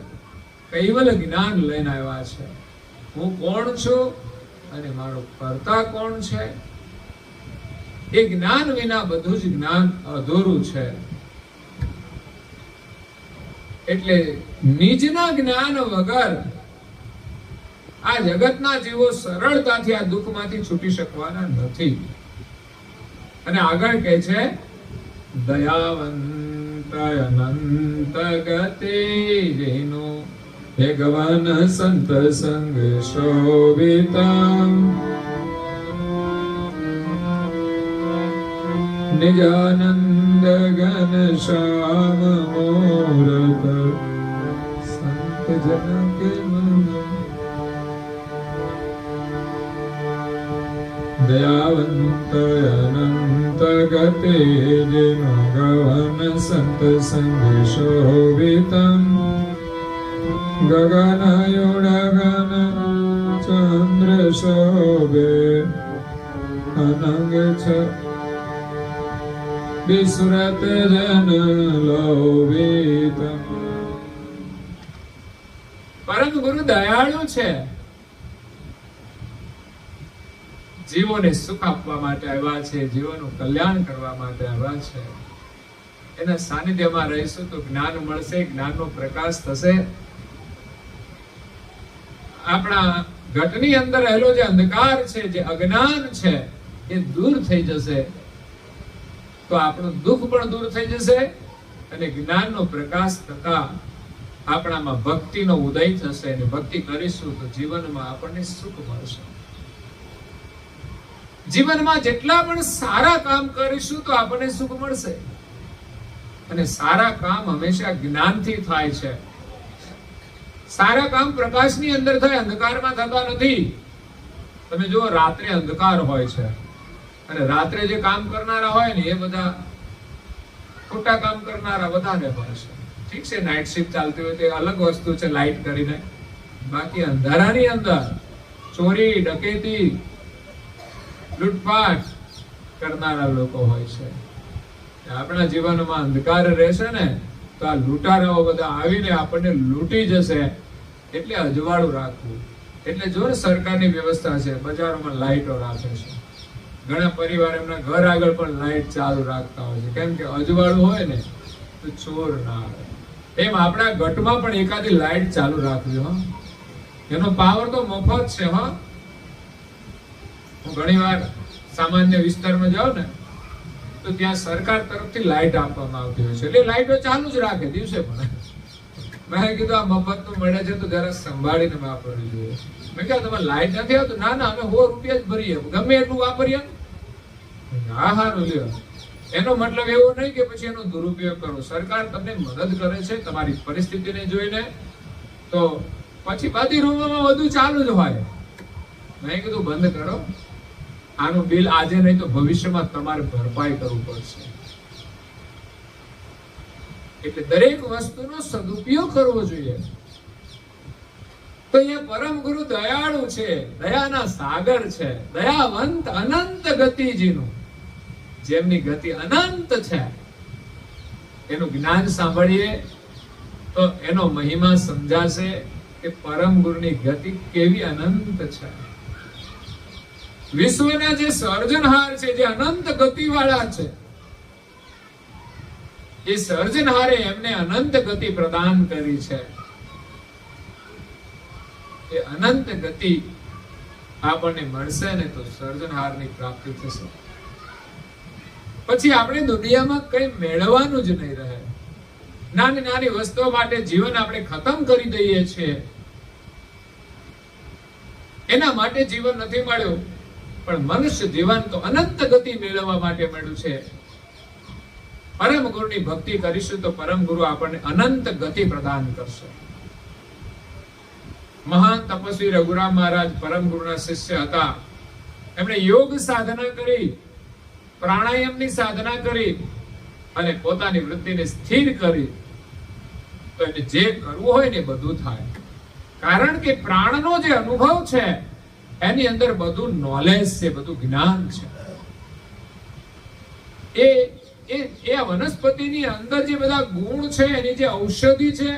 કૈવલ જ્ઞાન લઈને આવ્યા છે. હું કોણ છું અને મારો કર્તા કોણ છે એ જ્ઞાન વિના બધું જ જ્ઞાન અધૂરું છે. એટલે નિજના જ્ઞાન વગર આ જગતના જીવો સરળતાથી આ દુઃખમાંથી છૂટી શકવાના નથી. અને આગળ કહે છે દયાવંત અનંત ગતિ જેનો ભગવાન સંત સંગ શોભિતા નિજાનંદ ગન શ્યામ મૂરત સંત જન કે મન. દયાવંત અનંત ગતે જેનો ગવન સંત સંગ શોભિતમ ગગનયુડગન ચંદ્ર શોભે અનંગ છ વિસુરત જન લોભિતમ. પરમ ગુરુ દયાળુ છે. જીવોને સુખ આપવા માટે આવ્યા છે. જીવોનું કલ્યાણ કરવા માટે આવ્યા છે. એના સાનિધ્યમાં રહીશું તો જ્ઞાન મળશે. જ્ઞાનનો પ્રકાશ થશે. આપણા ઘટની અંદર રહેલો જે અંધકાર છે, જે અજ્ઞાન છે, એ દૂર થઈ જશે તો આપણું દુઃખ પણ દૂર થઈ જશે. અને જ્ઞાનનો પ્રકાશ થતા આપણામાં ભક્તિનો ઉદય થશે. અને ભક્તિ કરીશું તો જીવનમાં આપણને સુખ મળશે. જીવનમાં જેટલા પણ સારા કામ કરીશું તો આપણને સુખ મળશે. અને સારા કામ હંમેશા જ્ઞાનથી થાય છે. સારા કામ પ્રકાશની અંદર થાય, અંધકારમાં થતા નથી. તમે જુઓ, રાત્રે અંધકાર હોય છે અને રાત્રે જે કામ કરનારા હોય ને એ બધા ખોટા કામ કરનારા વધારે હોય છે. ઠીક છે, નાઇટ શિફ્ટ ચાલતી હોય તે અલગ વસ્તુ છે લાઇટ કરીને. બાકી અંધારાની અંદર ચોરી, ડકેતી, લૂંટફાટ કરનારા લોકો હોય છે. આપણા જીવનમાં અંધકાર રહેશે ને તો આ લૂંટારાઓ બધા આવીને આપણને લૂંટી જશે. એટલે અજવાળું રાખવું. એટલે જો ને સરકારની વ્યવસ્થા છે, બજારોમાં લાઇટો રાખે છે. ઘણા પરિવાર એમના ઘર આગળ પણ લાઇટ ચાલુ રાખતા હોય છે. કેમ કે અજવાળું હોય ને તો ચોર ના આવે. એમ આપણા ગઢમાં પણ એકાદી લાઇટ ચાલુ રાખવી. એનો પાવર તો મફત છે. હું ઘણી વાર સામાન્ય વિસ્તારમાં જાઉં ને તો ત્યાં સરકાર તરફથી લાઇટ આપવામાં આવતી હોય છે. એટલે લાઇટો ચાલુ જ રાખે દિવસે પણ. મેં કીધું આ મફતનું મળે છે તો જરા સંભાળીને વાપરવી જોઈએ. મેં કહ્યું તમારે લાઇટ નથી આવતું? ના ના, અમે 100 રૂપિયા જ ભરીએ, ગમે એટલું વાપરીએ. હા હારું લ્યો. એનો મતલબ એવો નહીં કે પછી એનો દુરુપયોગ કરો. સરકાર તમને મદદ કરે છે તમારી પરિસ્થિતિને જોઈને. તો પછી બધી રૂમોમાં બધું ચાલુ જ હોય. મેં કીધું બંધ કરો. આનું બિલ આજે નહીં તો ભવિષ્યમાં તમારે ભરપાઈ કરવું પડશે. એટલે દરેક વસ્તુનો સદુપયોગ કરવો જોઈએ. તો અહીંયા પરમ ગુરુ દયાળુ છે, દયાના સાગર છે, દયાવંત અનંત ગતિજીનું, જેમની ગતિ અનંત છે. એનું જ્ઞાન સાંભળીએ તો એનો મહિમા સમજાશે કે પરમ ગુરુની ગતિ કેવી અનંત છે. વિશ્વના જે સર્જનહાર છે, જે અનંત ગતિ વાળા છે, એ સર્જનહારે એમને અનંત ગતિ પ્રદાન કરી છે. એ અનંત ગતિ આપણને મળશે ને તો સર્જનહારની પ્રાપ્તિ થશે. પછી આપણે દુનિયામાં કંઈ મેળવવાનું જ નહીં રહે. નાની નાની વસ્તુઓ માટે જીવન આપણે ખતમ કરી દઈએ છીએ. એના માટે જીવન નથી મળ્યું, પણ મનુષ્ય જીવન તો અનંત ગતિ મેળવવા માટે મળ્યું છે. પરમ ગુરુની ભક્તિ કરીશું તો પરમ ગુરુ આપણને અનંત ગતિ પ્રદાન કરશે. મહાન તપસ્વી રઘુરામ મહારાજ પરમ ગુરુના શિષ્ય હતા. એમણે યોગ સાધના કરી, પ્રાણાયામની સાધના કરી અને પોતાની વૃત્તિને સ્થિર કરી, તો એને જે કરવું હોય ને બધું થાય. કારણ કે પ્રાણનો જે અનુભવ છે એની અંદર બધું નોલેજ છે, બધું જ્ઞાન છે. એ વનસ્પતિની અંદર જે બધા ગુણ છે, એની જે ઔષધિ છે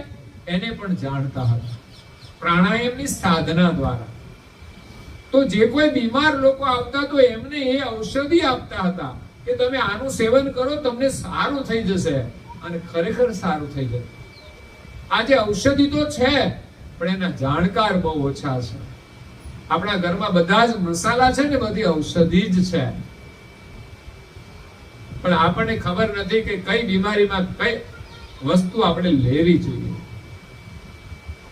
એને પણ જાણતા હતા પ્રાણાયામની સાધના દ્વારા. તો જે કોઈ બીમાર લોકો આવતા તો એમને એ ઔષધિ આપતા હતા કે તમે આનું સેવન કરો, તમને સારું થઈ જશે. અને ખરેખર સારું થઈ જશે. આજે ઔષધિ તો છે પણ એના જાણકાર બહુ ઓછા છે. આપણા ઘરમાં બધા જ મસાલા છે ને, બધી ઔષધિ જ છે, પણ આપણને ખબર નથી કે કઈ બીમારીમાં કઈ વસ્તુ આપણે લેવી જોઈએ.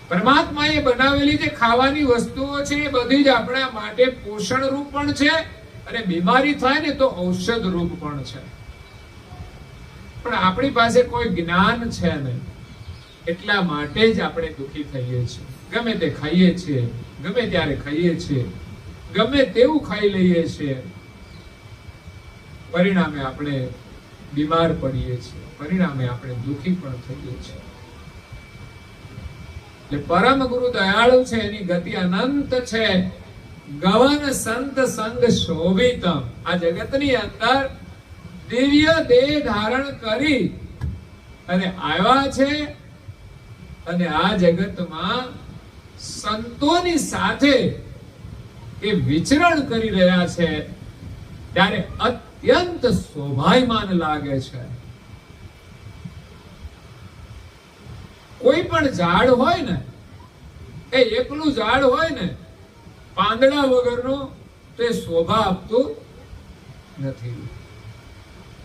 પરમાત્માએ બનાવેલી જે ખાવાની વસ્તુઓ છે એ બધી જ આપણા માટે પોષણ રૂપ પણ છે અને બીમારી થાય ને તો ઔષધ રૂપ પણ છે. પણ આપણી પાસે કોઈ જ્ઞાન છે નહીં, એટલા માટે જ આપણે દુઃખી થઈએ છીએ. ગમે તે ખાઈએ છીએ, ગમે ત્યારે ખાઈએ છીએ, ગમે તેવું ખાઈ લઈએ છીએ, પરિણામે આપણે બીમાર પડીએ છીએ, પરિણામે આપણે દુઃખી પણ થઈએ છીએ. પરમ ગુરુ દયાળુ છે, એની ગતિ અનંત છે. ગવન સંત સંગ શોભિતમ. આ જગતની અંદર દિવ્ય દેહ ધારણ કરી અને આવ્યા છે અને આ જગતમાં સંતોની સાથે એ વિચરણ કરી રહ્યા છે, ત્યારે અત્યંત શોભાયમાન લાગે છે. કોઈ પણ ઝાડ હોય ને, એ એકલું ઝાડ હોય ને, પાંદડા વગરનું, તો એ શોભા આપતું નથી.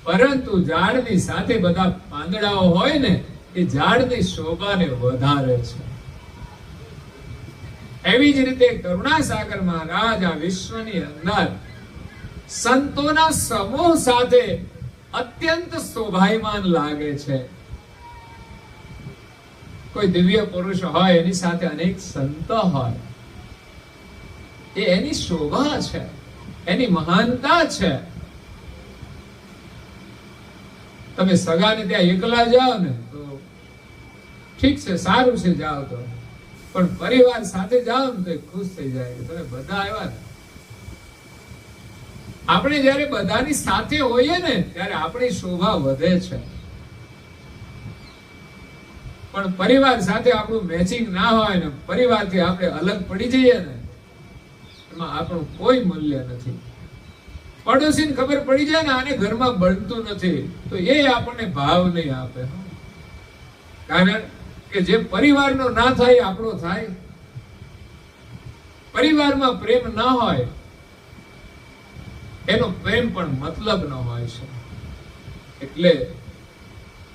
પરંતુ ઝાડની સાથે બધા પાંદડાઓ હોય ને, એ ઝાડની શોભાને વધારે છે. એવી જ રીતે કરુણાસાગર મહારાજ આ વિશ્વની અંદર સંતોના સમૂહ સાથે અત્યંત શોભાયમાન લાગે છે. કોઈ દિવ્ય પુરુષ હોય, એની સાથે અનેક સંતો હોય, એ એની શોભા છે, એની મહાનતા છે. તમે સગાને ત્યાં એકલા જાઓ ને તો ઠીક છે, સારું છે, જાઓ તો, પણ પરિવાર સાથે જાઓ ને તો ખુશ થઈ જાય કે તમે બધા આવ્યા ને. આપણે જયારે બધાની સાથે હોઈએ ને ત્યારે આપણી શોભા વધે છે. પણ પરિવાર સાથે આપણું મેચિંગ ના હોય ને, પરિવારથી આપણે અલગ પડી જઈએ ને, એમાં આપણું કોઈ મૂલ્ય નથી. પડોશીને ખબર પડી જાય ને આને ઘરમાં બનતું નથી, તો એ આપણને ભાવ નહીં આપે. કારણ કે જે પરિવારનો ના થાય આપણો થાય. પરિવારમાં પ્રેમ ના હોય, એનો પ્રેમ પણ મતલબ ન હોય છે. એટલે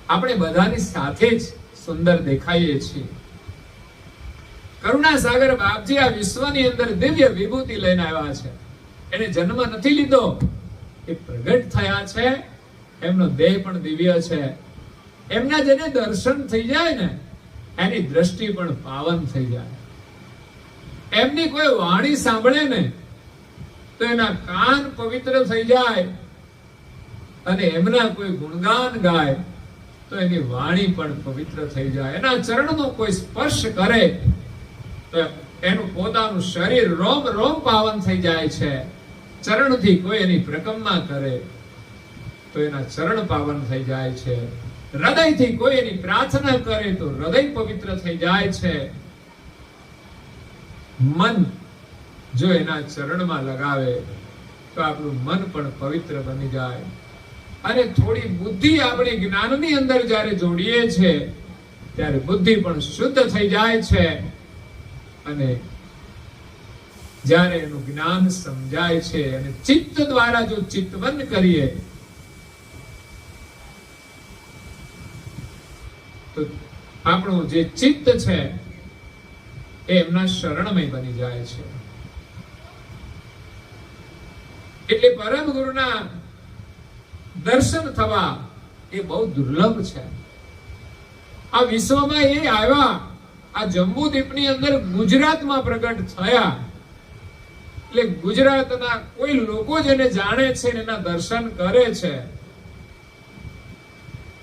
આપણે બધાની સાથે જ સુંદર દેખાઈએ છીએ. કરુણાસાગર બાપજી આ વિશ્વની અંદર દિવ્ય વિભૂતિ લઈને આવ્યા છે. એને જન્મ નથી લીધો, એ પ્રગટ થયા છે. એમનો દેહ પણ દિવ્ય છે. એમના જેને દર્શન થઈ જાય ને, એની દ્રષ્ટિ પણ પાવન થઈ જાય. એમની કોઈ વાણી સાંભળે ને તો એના કાન પવિત્ર થઈ જાય, અને એમના કોઈ ગુણગાન ગાય તો એની વાણી પણ પવિત્ર થઈ જાય. એના ચરણનો કોઈ સ્પર્શ કરે તો એનું પોતાનું શરીર રોમ રોમ પાવન થઈ જાય છે. ચરણથી કોઈ એની પ્રકમ્મા કરે તો એના ચરણ પાવન થઈ જાય છે. હૃદયથી કોઈ એની પ્રાર્થના કરે તો હૃદય પવિત્ર થઈ જાય છે. મન જો એના ચરણમાં લગાવે તો આપણું મન પણ પવિત્ર બની જાય. અને થોડી બુદ્ધિ આપણે જ્ઞાનની અંદર જ્યારે જોડીએ છીએ ત્યારે બુદ્ધિ પણ શુદ્ધ થઈ જાય છે. અને જ્યારે એનું જ્ઞાન સમજાય છે અને ચિત્ત દ્વારા જો ચિંતન કરીએ તો આપણું જે ચિત્ત છે એ એમના શરણમય બની જાય છે. એટલે પરમ ગુરુના દર્શન થવા એ બહુ દુર્લભ છે. આ વિશ્વમાં એ આવ્યા, આ જંબુદ્વીપની અંદર ગુજરાતમાં પ્રગટ થયા એટલે ગુજરાતના કોઈ લોકો જેને જાણે છે ને એના દર્શન કરે છે.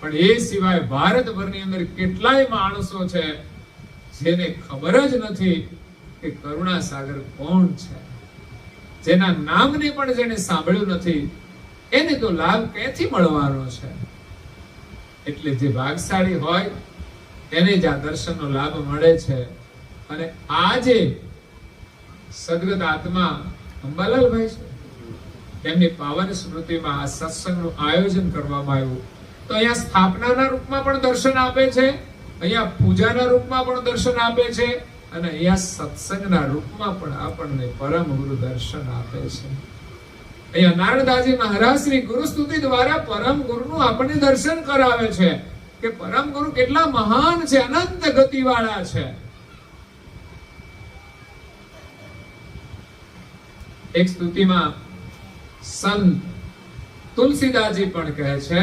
પણ એ સિવાય ભારતભરની અંદર કેટલાય માણસો છે જેને ખબર જ નથી કે કરુણાસાગર કોણ છે, જેના નામને પણ જેને સાંભળ્યું નથી એને તો લાભ ક્યાંથી મળવાનો છે. એટલે જે ભાગશાળી હોય એને જ આ દર્શનનો લાભ મળે છે. અને આજે સદગત આત્મા અંબાલાલભાઈ છે, તેમની પાવન સ્મૃતિમાં આ સત્સંગનું આયોજન કરવામાં આવ્યું. તો અહીંયા સ્થાપનાના રૂપમાં પણ દર્શન આપે છે, અહીંયા પૂજાના રૂપમાં પણ દર્શન આપે છે, અને અહીંયા સત્સંગના રૂપમાં પણ આપણને પરમ ગુરુ દર્શન આપે છે. અહીંયા નારદાજી મહારાજ શ્રી ગુરુ સ્તુતિ દ્વારા પરમ ગુરુનું આપણને દર્શન કરાવે છે કે પરમ ગુરુ કેટલા મહાન છે, અનંત ગતિવાળા છે. એક સ્તુતિમાં સંત તુલસીદાસજી પણ કહે છે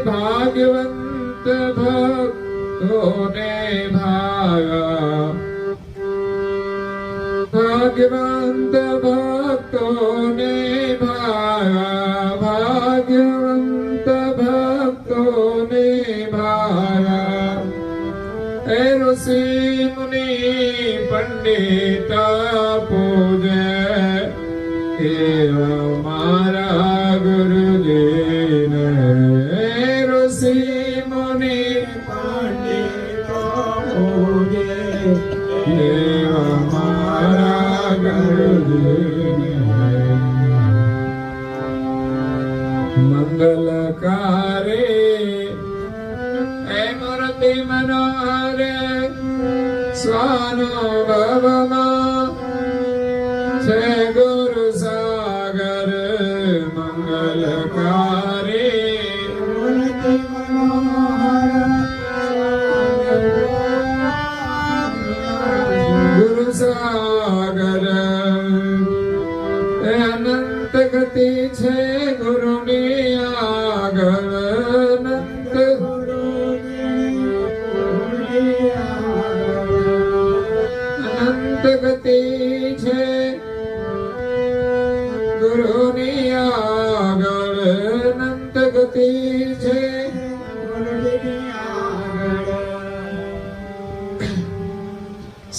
ભાગ્યવંત ભક્તોને ભાયા, ભાગ્યવંત ભક્તોને ભાયા, ભાગ્યવંત ભક્તોને ભાયા. એ ઋષિ મુનિ પંડિત પૂજે એવા મારા ગુરુજીને. ઋષિ મુનિ પંડિત પૂજે એવા મારા ગુરુજીને. મંગલકારે એ મૂર્તિ મનોહરે સ્વાનુભવમાં છે ગુરુ સાગર. મંગલકારે મૂર્તિ મનોહર ગતિ છે ગુરુની આગળ અનંત અનંત ગતિ છે ગુરુની આગળ અનંત ગતિ છે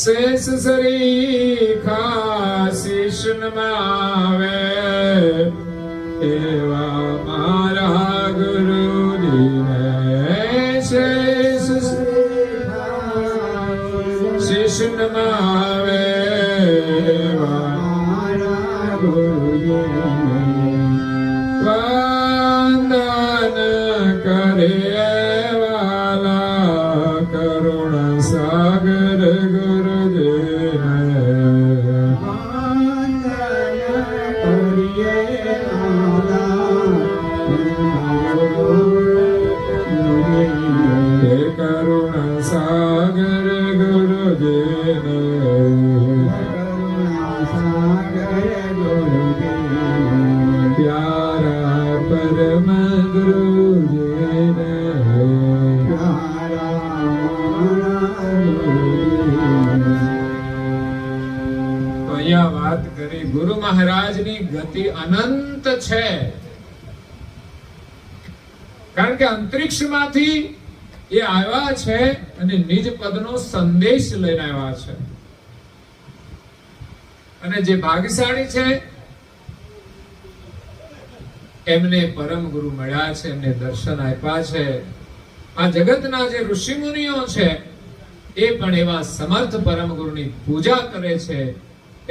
શેષ સરીખા શીશ નમાવે એવા મારા ગુરુજીને શેષ શીશ નમાવે એવા મારા ગુરુજીને વંદન કરે વાલા કરુણ સાગર કરુણ સાગર ગુરુદેવ પ્યારા પરમ ગુરુદેવ તો અહીંયા વાત કરી ગુરુ મહારાજની ગતિ અનંત છે, કારણ કે અંતરિક્ષમાંથી એ આવ્યા છે અને નિજ પદનો સંદેશ લઈને આવ્યા છે. અને જે ભાગ્યશાળી છે એમને પરમ ગુરુ મળ્યા છે, એમને દર્શન આપ્યા છે. આ જગતના જે ઋષિ મુનિઓ છે એ પણ એવા સમર્થ પરમ ગુરુની પૂજા કરે છે,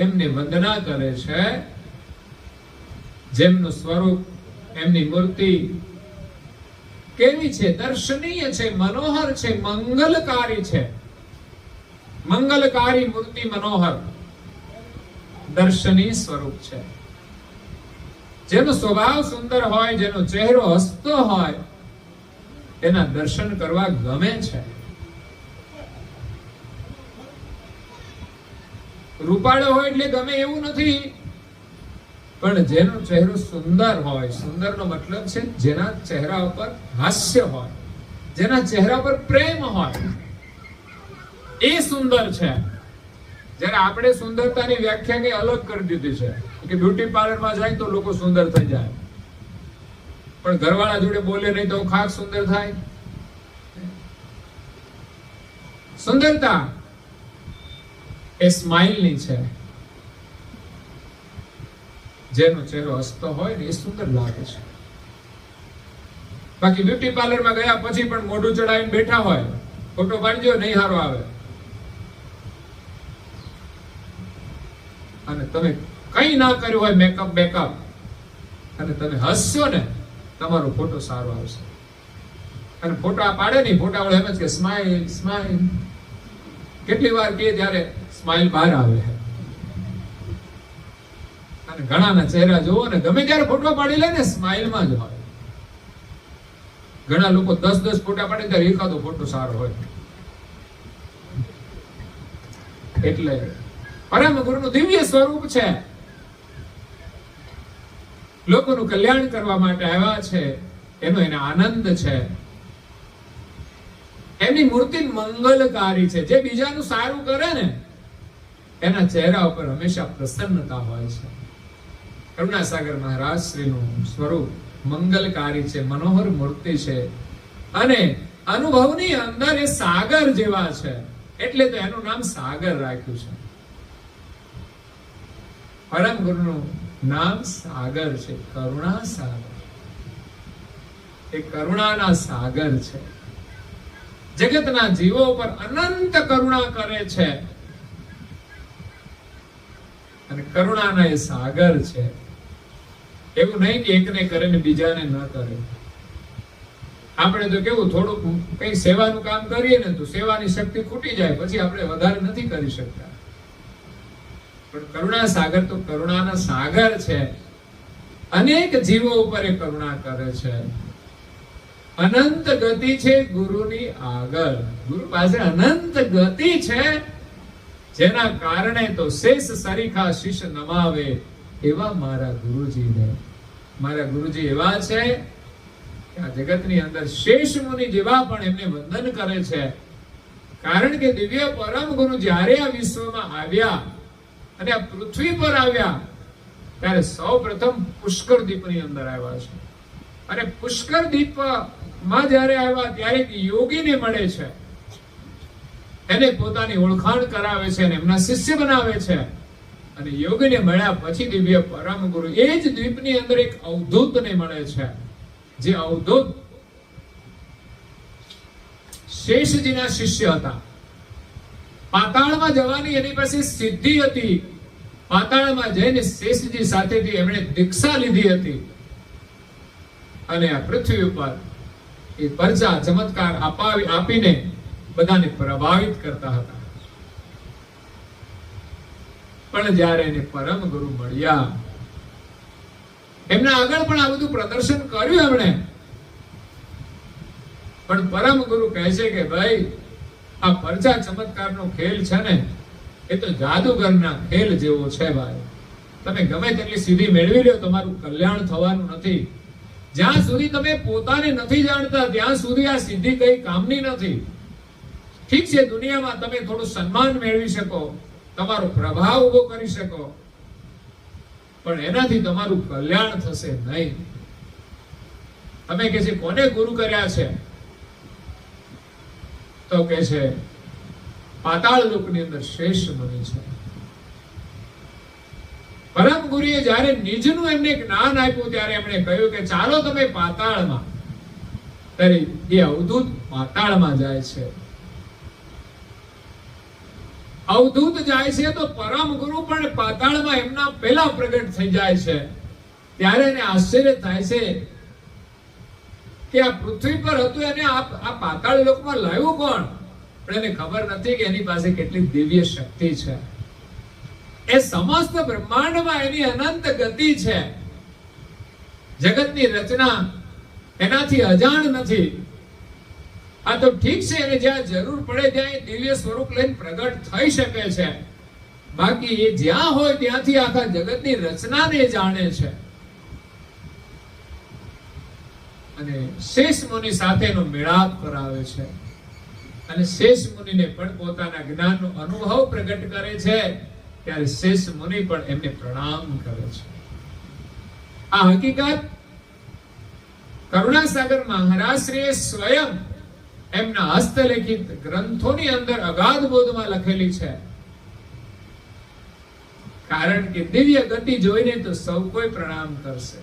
એમને વંદના કરે છે, જેમનું સ્વરૂપ એમની મૂર્તિ કેવી છે? દર્શનીય છે, મનોહર છે, મંગલકારી છે. મંગલકારી મૂર્તિ, મનોહર દર્શનીય સ્વરૂપ છે. જેનો સ્વભાવ સુંદર હોય, જેનો ચહેરો હસતો હોય, એના દર્શન કરવા ગમે છે. રૂપાળો હોય એટલે ગમે એવું નથી, પણ જેનો ચહેરો સુંદર હોય, સુંદરનો મતલબ છે જેના ચહેરા ઉપર હાસ્ય હોય, જેના ચહેરા પર પ્રેમ હોય, એ સુંદર છે. જ્યારે આપણે સુંદરતાની વ્યાખ્યા કઈ અલગ કરી દીધી છે કે બ્યુટી પાર્લરમાં જાય તો લોકો સુંદર થઈ જાય, પણ ઘરવાળા જોડે બોલે નહીં તો ખાસ સુંદર થાય. સુંદરતા એ સ્માઇલની છે. જેનો ચહેરો હસતો હોય ને એ સુંદર લાગે છે. બાકી બ્યુટી પાર્લરમાં ગયા પછી પણ મોઢું ચડાવીને બેઠા હોય, ફોટો પાડજો નહીં સારો આવે, અને તમે કઈ ના કર્યું હોય મેકઅપ બેકઅપ અને તમે હસશો ને તમારો ફોટો સારો આવશે. અને ફોટો આ પાડે નહીં, ફોટા વાળો એમ જ કે સ્માઈલ સ્માઈલ, કેટલી વાર કે ત્યારે સ્માઈલ બહાર આવે. અને ઘણાના ચહેરા જોવો ને ગમે ત્યારે ફોટો પાડી લે ને સ્માઈલમાં જ હોય. ઘણા લોકો 10 ફોટા પાડે ત્યારે એકાદો ફોટો સારો હોય. એટલે પરમ ગુરુનું દિવ્ય સ્વરૂપ છે, લોકોનું કલ્યાણ કરવા માટે આવ્યા છે, એનો એને આનંદ છે. એમની મૂર્તિ મંગલકારી છે. જે બીજાનું સારું કરે ને એના ચહેરા ઉપર હંમેશા પ્રસન્નતા હોય છે. કરુણાસાગર મહારાજ શ્રીનું સ્વરૂપ મંગલકારી છે, મનોહર મૂર્તિ છે, અને અનુભવની અંદર એ સાગર જેવા છે, એટલે તો એનું નામ સાગર રાખ્યું છે. પરમ ગુરુનું નામ સાગર છે, કરુણા સાગર. એ કરુણાના સાગર છે. જગતના જીવો પર અનંત કરુણા કરે છે, અને કરુણાના એ સાગર છે. એવું નહીં કે એકને કરે ને બીજાને ન કરે. આપણે તો કેવું થોડુંક કઈ સેવાનું કામ કરીએ ને તો સેવાની શક્તિ ખૂટી જાય, પછી આપણે વધારે નથી કરી શકતા. પણ કરુણા સાગર તો કરુણાના સાગર છે. અનેક જીવો ઉપર એ કરુણા કરે છે. અનંત ગતિ છે ગુરુની આગળ. ગુરુ પાસે અનંત ગતિ છે, જેના કારણે તો શેષ સરીખા શીશ નમાવે એવા મારા ગુરુજીને. મારા ગુરુજી એવા છે કે આ જગતની અંદર શેષ મુનિ જેવા પણ એમને વંદન કરે છે. કારણ કે દિવ્ય પરમ ગુરુ જ્યારે આ વિશ્વમાં આવ્યા અને આ પૃથ્વી પર આવ્યા ત્યારે સૌપ્રથમ પુષ્કર દીપની અંદર આવ્યા છે. અને પુષ્કર દીપમાં જ્યારે આવ્યા ત્યારે એક યોગીને મળે છે, એને પોતાની ઓળખાણ કરાવે છે અને એમના શિષ્ય બનાવે છે. અને યોગીને મળ્યા પછી દિવ્ય પરમ ગુરુ એ જ દ્વીપની અંદર એક અવધૂતને મળે છે, જે અવધૂત શેષજીના શિષ્ય હતા. પાતાળમાં જવાની એની પાસે સિદ્ધિ હતી. પાતાળમાં જઈને શેષજી સાથેથી એમણે દીક્ષા લીધી હતી અને આ પૃથ્વી ઉપર એ પરચા ચમત્કાર આપીને બધાને પ્રભાવિત કરતા હતા. પણ જ્યારે એને પરમ ગુરુ મળ્યા, એમના આગળ પણ આ બધું પ્રદર્શન કર્યું એમણે, પણ પરમ ગુરુ કહે છે કે ભાઈ આ પરચા ચમત્કારનો ખેલ છે ને એ તો જાદુગરના ખેલ જેવો છે ભાઈ. તમે ગમે તેટલી સિદ્ધિ મેળવી લો, તમારું કલ્યાણ થવાનું નથી. જ્યાં સુધી તમે પોતાને નથી જાણતા ત્યાં સુધી આ સિદ્ધિ કઈ કામની નથી. ઠીક છે, દુનિયામાં તમે થોડું સન્માન મેળવી શકો, તમારો પ્રભાવ ઉભો કરી શકો, પણ એનાથી તમારું કલ્યાણ થશે નહીં. તમે કહે છે કોને ગુરુ કર્યા છે? તો કહે છે પાતાળ લોકની અંદર શ્રેષ્ઠ મુનિ છે. પરમ ગુરુએ જ્યારે નિજનું એમને જ્ઞાન આપ્યું ત્યારે એમણે કહ્યું કે ચાલો તમે પાતાળમાં. ત્યારે એ અવધૂત પાતાળમાં જાય છે. અવધૂત જાય છે તો પરમ ગુરુ પણ પાતાળમાં એમના પહેલા પ્રગટ થઈ જાય છે. ત્યારે એને આશ્ચર્ય થાય છે કે આ પૃથ્વી પર હતું એને આ પાતાળ લોકમાં લાવ્યું કોણ? પણ એને ખબર નથી કે એની પાસે કેટલી દિવ્ય શક્તિ છે. એ સમસ્ત બ્રહ્માંડમાં એની અનંત ગતિ છે. જગતની રચના એનાથી અજાણ નથી. આ તો ઠીક છે, એને જ્યાં જરૂર પડે ત્યાં એ દિવ્ય સ્વરૂપ લઈને પ્રગટ થઈ શકે છે. બાકી એ જ્યાં હોય ત્યાંથી આખા જગતની રચનાને જાણે છે. અને શેષ મુનિ સાથેનો મેળાપ કરાવે છે અને શેષ મુનિને પણ પોતાના જ્ઞાનનો અનુભવ પ્રગટ કરે છે. ત્યારે શેષ મુનિ પણ એમને પ્રણામ કરે છે. આ હકીકત કરુણાસાગર મહારાજશ્રીએ સ્વયં એમના હસ્તલિખિત ગ્રંથોની અંદર અગાધ બોધમાં લખેલી છે. કારણ કે દિવ્ય ગતિ જોઈને તો સૌ કોઈ પ્રણામ કરશે.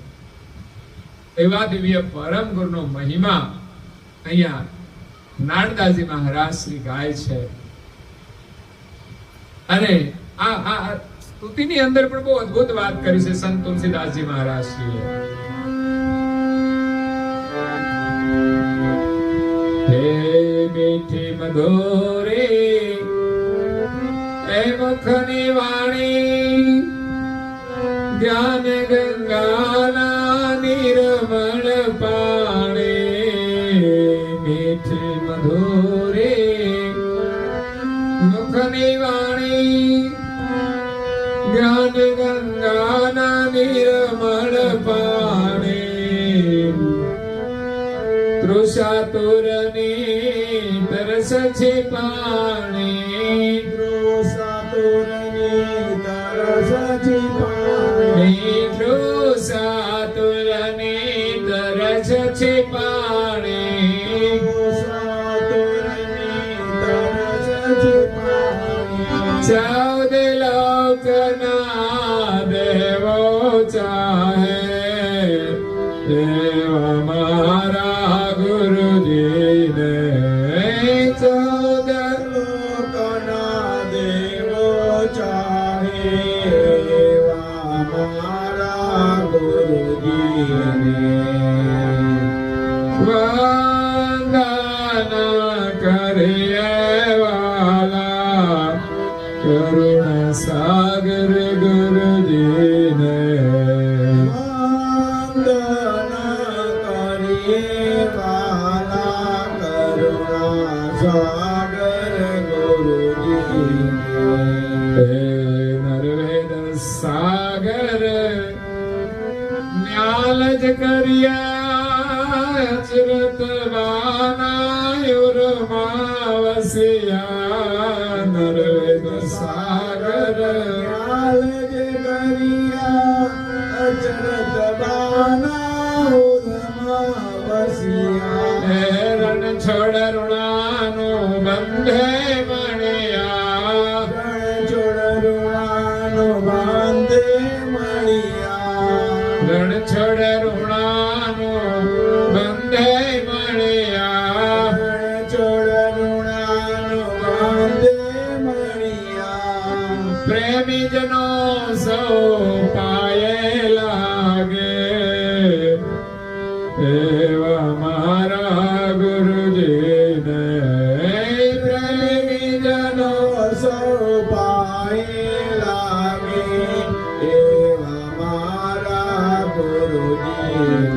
એવા દિવ્ય પરમ ગુરુનો મહિમા અહીંયા નારદાજી મહારાજ શ્રી ગાય છે. અને આ સ્તુતિની અંદર પણ બહુ અદ્ભુત વાત કરી છે સંત તુલસીદાસજી મહારાજ શ્રીએ. હે મીઠી મધુરે એ મુખની વાણી, જ્ઞાન ગંગાના નિર્મળ પાણી. મીઠી મધુરે મુખની વાણી, જ્ઞાન ગંગાના નિર્મળ પાણી. તૃષાતુરની તરસ છે પાણી, તૃષાતુરની તરસ છે પાણી, તૃષાતુરની તરસ છે પાણી, તૃષાતુરની તરસ છે પાણી. ચૌદ લોકના દેવો ચાહે એવા મારા ગુરુજીને. ચૌદ લોકના દેવો ચાહે એવા મારા ગુરુજીને. વંદના કરીએ વાલા કરુણા સાગર ગુરુજીને. વંદના કરીએ વાલા કરુણા સાગર ગુરુજીને. નરવેદ સા સાગર ન્યાલજ કર્યા અચરત વાનાયુરમાં વસિયા નરવેદ સાગર યાલજ કરિયા અચરત બાના ઉધમાં વસિયા હે રણ છોડ ઋણાનો બંધે મણ્યા રણ છોડ ઋણાનો બાંધે મળિયા રણ છોડ ઋણાનો બંધે મળ્યા રણ છોડ ઋણાનો બાંધે મળિયા પ્રેમી જનો સૌ પાયે લાગે એવા મારા ગુરુજીને પ્રેમી જનો સૌ પાયે લાગે એવા મારા ગુરુજીને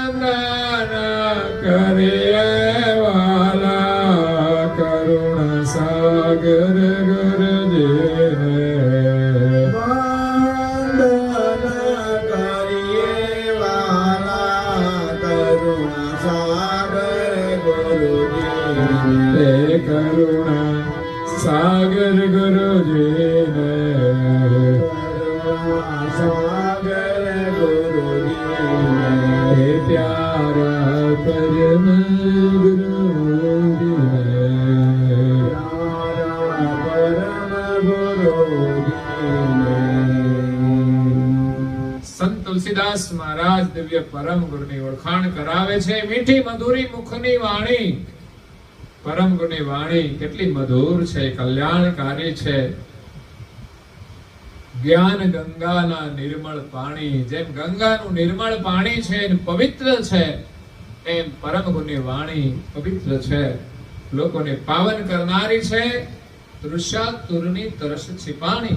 વંદન કરીએ વાલા કરુણ સાગર ગુરુજીને વંદન કરીએ વાલા કરુણ સાગર ગુરુજીને તે કરુણા સાગર ગુરુજીને કરુણા સાગર ગુરુજીને હે પ્યારા પરમ ગુરુજીને પ્યારા પરમ ગુરુજીને સંત તુલસીદાસ મહારાજ દિવ્ય પરમ ગુરુની ઓળખાણ કરાવે છે. મીઠી મધુરી મુખની વાણી, પરમ ગુરુની વાણી કેટલી મધુર છે, કલ્યાણકારી છે. જ્ઞાન ગંગાના નિર્મળ પાણી, જેમ ગંગાનું નિર્મળ પાણી છે અને પવિત્ર છે, એમ પરમ ગુરુની વાણી પવિત્ર છે, લોકોને પાવન કરનારી છે. તૃષાતુરની તરસ छिपाणी.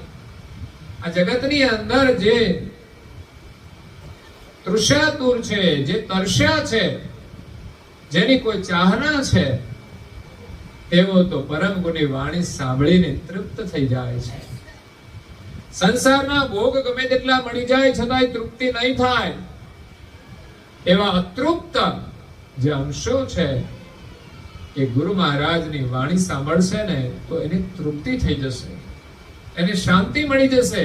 આ જગતની અંદર જે તૃષાતુર છે, જે તરસ્યા છે, જેની કોઈ ચાહના છે, તેઓ તો પરમ ગુરુની વાણી સાંભળીને તૃપ્ત થઈ જાય છે. સંસારના ભોગ ગમે તેટલા મળી જાય છતાંય તૃપ્તિ નહીં થાય. એવા અતૃપ્ત જે અંશો છે એ ગુરુ મહારાજની વાણી સાંભળશે ને તો એને તૃપ્તિ થઈ જશે, એને શાંતિ મળી જશે.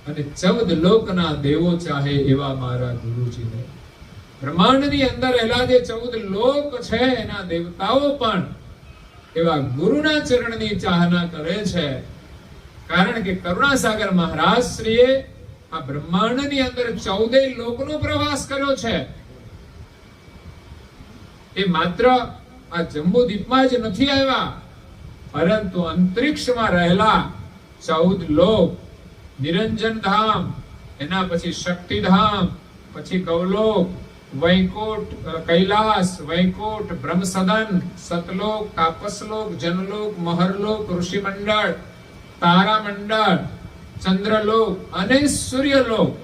અને 14 લોકના દેવો ચાહે એવા મારા ગુરુજીને, બ્રહ્માંડની અંદર રહેલા જે 14 લોક છે એના દેવતાઓ પણ એવા ગુરુના ચરણની ચાહના કરે છે. કારણ કે કરુણાસાગર મહારાજ શ્રીએ આ બ્રહ્માંડની અંદર 14 લોકનો પ્રવાસ કર્યો છે. એ માત્ર આ જંબુદ્વીપમાં જ નથી આવ્યા, પરંતુ અંતરિક્ષમાં રહેલા 14 લોક, નિરંજન ધામ, એના પછી શક્તિધામ, પછી ગૌલોક, વૈકુંઠ, કૈલાસ, વૈકુંઠ, બ્રહ્મસદન, સતલોક, તાપસલોક, જનલોક, મહરલોક, ઋષિમંડળ, તારામંડળ, ચંદ્રલોક અને સૂર્યલોક,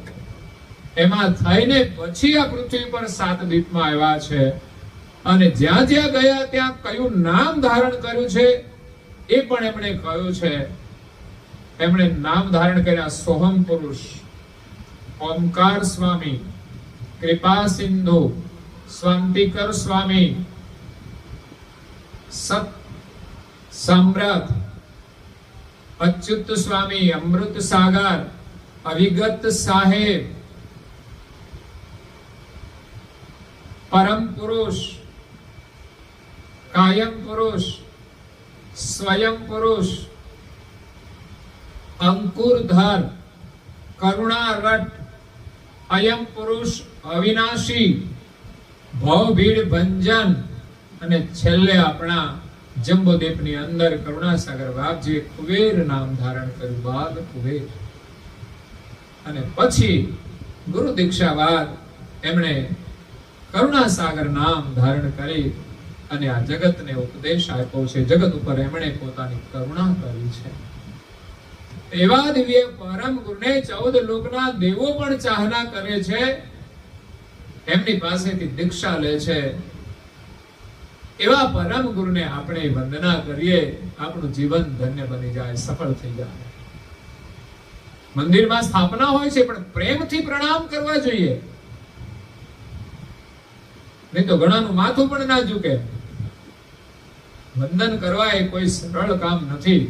એમાં થઈને પછી આ પૃથ્વી પર 7 દ્વીપમાં આવ્યા છે. અને જ્યાં જ્યાં ગયા ત્યાં કયું નામ ધારણ કર્યું છે એ પણ એમણે કહ્યું છે. એમણે નામ ધારણ કર્યા સોહમ પુરુષ, ઓમકાર સ્વામી, કૃપા સિંધુ, સ્વાંતિકર સ્વામી, સત સમ્રાટ, અચ્યુત સ્વામી, અમૃત સાગર, અવિગત સાહેબ, પરમ પુરુષ, કાયમ પુરુષ, સ્વયં પુરુષ, અંકુરધર, કરુણારટ, અયમ પુરુષ, અવિનાશી, ભવભીડ ભંજન, અને છેલ્લે આપણા જંબુદ્વીપની અંદર કરુણાસાગર બાપજીએ કુબેર નામ ધારણ કર્યું, બાલ કુબેર. અને પછી ગુરુ દીક્ષા બાદ એમણે કરુણાસાગર નામ ધારણ કરી અને આ જગતને ઉપદેશ આપ્યો છે. જગત ઉપર એમણે પોતાની કરુણા કરી છે. એવા દિવ્ય પરમ ગુરુને 14 લોકના દેવો પણ ચાહના કરે છે, એમની પાસેથી દીક્ષા લે છે. એવા પરમ ગુરુને આપણે વંદના કરીએ, આપણું જીવન ધન્ય બની જાય, સફળ થઈ જાય. મંદિરમાં સ્થાપના હોય છે, પણ પ્રેમથી પ્રણામ કરવા જોઈએ. નહીં તો ઘણાનું માથું પણ ના ઝૂકે. વંદન કરવા એ કોઈ સરળ કામ નથી.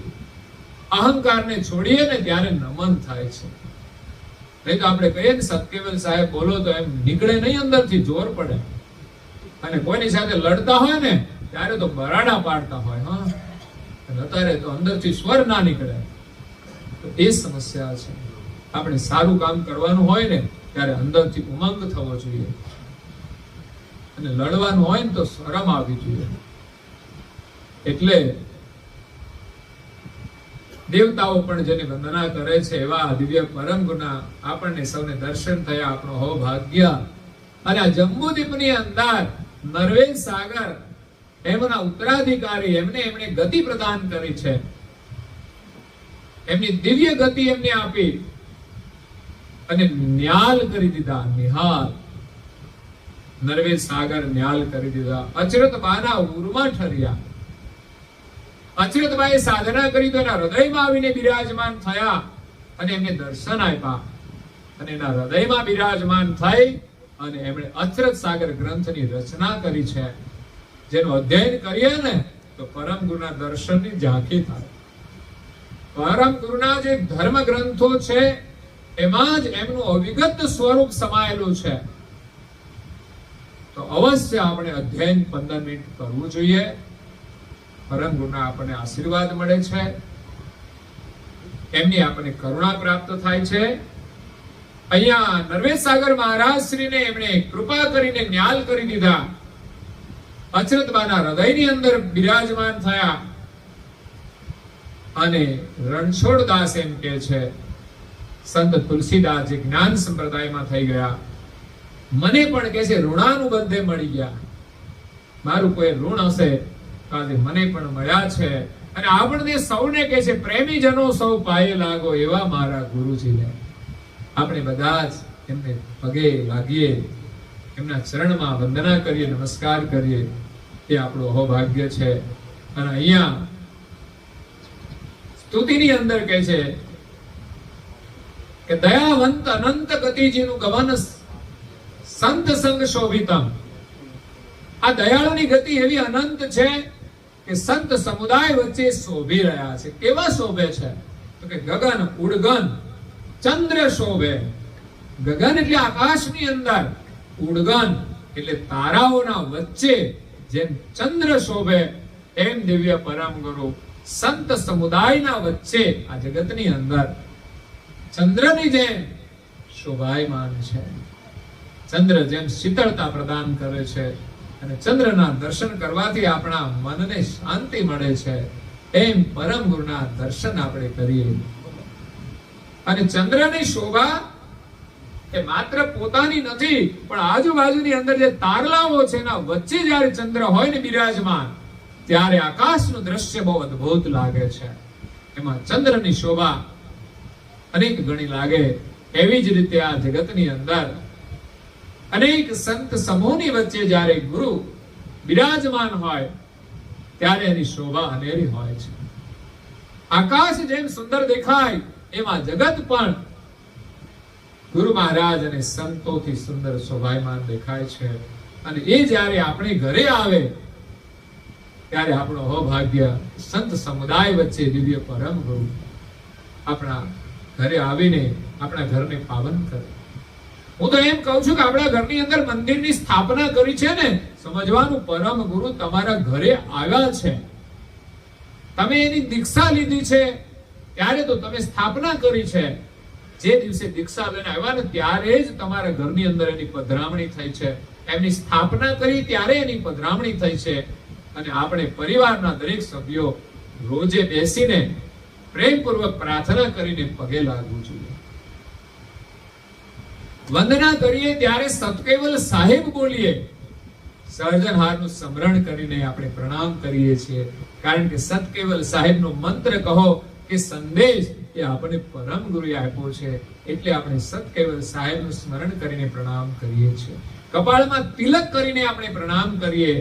અહંકારને છોડીએ ને ત્યારે નમન થાય છે. નહીં તો આપણે કહીએ ને સતકેવલ સાહેબ બોલો તો એમ નીકળે નહીં, અંદરથી જોર પડે. અને કોઈની સાથે લડતા હોય ને ત્યારે તો બરાડા પાડતા હોય. હા, અત્યારે તો અંદરથી સ્વર ના નીકળે. તો એ સમસ્યા છે. આપણે સારું કામ કરવાનું હોય ને ત્યારે અંદરથી ઉમંગ થવો જોઈએ, અને લડવાનું હોય ને તો શરમ આવવી જોઈએ. એટલે દેવતાઓ પણ જેની વંદના કરે છે એવા દિવ્ય પરમ ગુના આપણને સૌને દર્શન થયા. આપણો હો ભાગ્ય. અને આ જંબુદ્વીપની અંદર નરવેલ સાગર એમના ઉત્તરાધિકારી, એમણે ગતિ પ્રદાન કરી છે. એમની દિવ્ય ગતિ એમને આપી અને ન્યાલ કરી દીધા. નિહાલ નરવેલ સાગર ન્યાલ કરી દીધા. અચરત બાના ઉરમાં ઠર્યા. અચરતભાઈએ સાધના કરી તો એના હૃદયમાં આવીને બિરાજમાન થયા અને એમને દર્શન આપ્યા. અને એના હૃદયમાં બિરાજમાન થઈ અને એમણે અચરત સાગર ગ્રંથની રચના કરી છે. જેનું અધ્યયન કરીએ ને તો પરમ ગુરુના દર્શનની ઝાંખી થાય. પરમ ગુરુના જે ધર્મ ગ્રંથો છે એમાં જ એમનું અવિગત સ્વરૂપ સમાયેલું છે. તો અવશ્ય આપણે અધ્યયન 15 મિનિટ કરવું જોઈએ. પરમ ગુરુના આપણને આશીર્વાદ મળે છે, એમની આપણને કરુણા પ્રાપ્ત થાય છે. અહીંયા નરવેશ સાગર મહારાજ શ્રીને એમણે કૃપા કરીને ન્યાલ કરી દીધા. અચરતબાના હૃદયની અંદર બિરાજમાન થયા. અને રણછોડદાસ એમ કે છે, સંત તુલસીદાસ જે જ્ઞાન સંપ્રદાયમાં થઈ ગયા, મને પણ કે છે ઋણાનુબંધે મળી ગયા. મારું કોઈ ઋણ હશે આજે મને પણ મળ્યા છે. અને આપણને સૌને કે છે પ્રેમીજનો સૌ પાયે લાગો એવા મારા ગુરુજીને. આપણે બધા જ એમને પગે લાગીએ, એમના ચરણમાં વંદના કરીએ, નમસ્કાર કરીએ. એ આપણું અહોભાગ્ય છે. અને અહીંયા સ્તુતિની અંદર કહે છે કે દયાવંત અનંત ગતિજીનું ગમન સંત સંગ શોભિતમ. આ દયાળુની ગતિ એવી અનંત છે કે સંત સમુદાય વચ્ચે શોભી રહ્યા છે. કેવા શોભે છે તો કે ગગન ઉડગન ચંદ્ર શોભે. ગગન એટલે આકાશની અંદર, ઉડગન એટલે તારાઓના વચ્ચે જેમ ચંદ્ર શોભે એમ દિવ્ય પરમ ગુરુ સંત સમુદાયના વચ્ચે આ જગતની અંદર ચંદ્રની જેમ શોભાયમાન છે. ચંદ્ર જેમ શીતળતા પ્રદાન કરે છે અને ચંદ્રના દર્શન કરવાથી આપણા મનને શાંતિ મળે છે, એમ પરમ ગુરુના દર્શન આપણે કરીએ. અને ચંદ્રની શોભા એ માત્ર પોતાની નથી, પણ આજુબાજુની અંદર જે તારલાઓ છે એના વચ્ચે જ્યારે ચંદ્ર હોય ને બિરાજમાન, ત્યારે આકાશનું દ્રશ્ય બહુ અદ્ભુત લાગે છે. એમાં ચંદ્રની શોભા અનેક ગણી લાગે. એવી જ રીતે આ જગતની અંદર અનેક સંત સમૂહની વચ્ચે જ્યારે ગુરુ બિરાજમાન હોય ત્યારે એની શોભા અનેરી હોય છે. આકાશ જેમ સુંદર દેખાય એમાં જગત પણ ગુરુ મહારાજ અને સંતોથી સુંદર શોભાયમાન દેખાય છે. અને એ જ્યારે આપણે ઘરે આવે ત્યારે આપણો અહોભાગ્ય સંત સમુદાય વચ્ચે દિવ્ય પરમ ગુરુ આપણા ઘરે આવીને આપણા ઘરને પાવન કરે. હું તો એમ કહું છું કે આપણા ઘરની અંદર મંદિરની સ્થાપના કરી છે ને, સમજવાનું પરમ ગુરુ તમારા ઘરે આવ્યા છે. તમે એની દીક્ષા લીધી છે ત્યારે તો તમે સ્થાપના કરી છે. જે દિવસે દીક્ષા લઈને આવ્યા ને ત્યારે જ તમારા ઘરની અંદર એની પધરામણી થઈ છે. એમની સ્થાપના કરી ત્યારે એની પધરામણી થઈ છે. અને આપણે પરિવારના દરેક સભ્યો રોજે બેસીને પ્રેમપૂર્વક પ્રાર્થના કરીને પગે લાગવું જોઈએ. વંદના કરીએ ત્યારે સતકેવલ સાહેબ બોલીએ. સર્જનહારનું સ્મરણ કરીને આપણે પ્રણામ કરીએ છીએ. કારણ કે સતકેવલ સાહેબનો મંત્ર કહો કે સંદેશ એ આપણે પરમ ગુરુએ આપ્યો છે, એટલે આપણે સતકેવલ સાહેબનું સ્મરણ કરીને પ્રણામ કરીએ છીએ. કપાળમાં તિલક કરીને આપણે પ્રણામ કરીએ.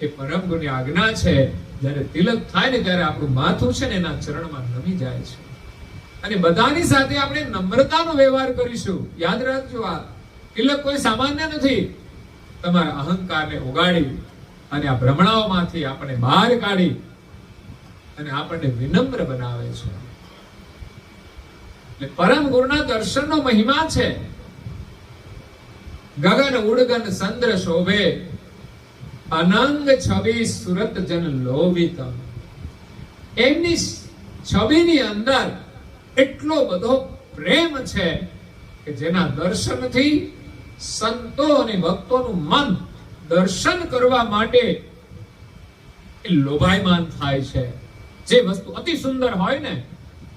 એ પરમ ગુરુની આજ્ઞા છે. જ્યારે તિલક થાય ને ત્યારે આપણું માથું છે ને એના ચરણમાં નમી જાય છે. અને બધાની સાથે આપણે નમ્રતાનો વ્યવહાર કરીશું. યાદ રાખજો, આ તિલક કોઈ સામાન્ય નથી. તમારા અહંકારને ઉગાડી અને આ ભ્રમણાઓમાંથી આપણે બહાર કાઢી અને આપણને વિનમ્ર બનાવે છે. એટલે પરમ ગુરુના દર્શનનો મહિમા છે. ગગન ઉડગન ચંદ્ર શોભે, અનંગ છબી સુરત જન લોભિત. એમની છબીની અંદર એટલો બધો પ્રેમ છે કે જેના દર્શનથી સંતો અને ભક્તોનું મન દર્શન કરવા માટે એ લોભાયમાન થાય છે. જે વસ્તુ અતિ સુંદર હોય ને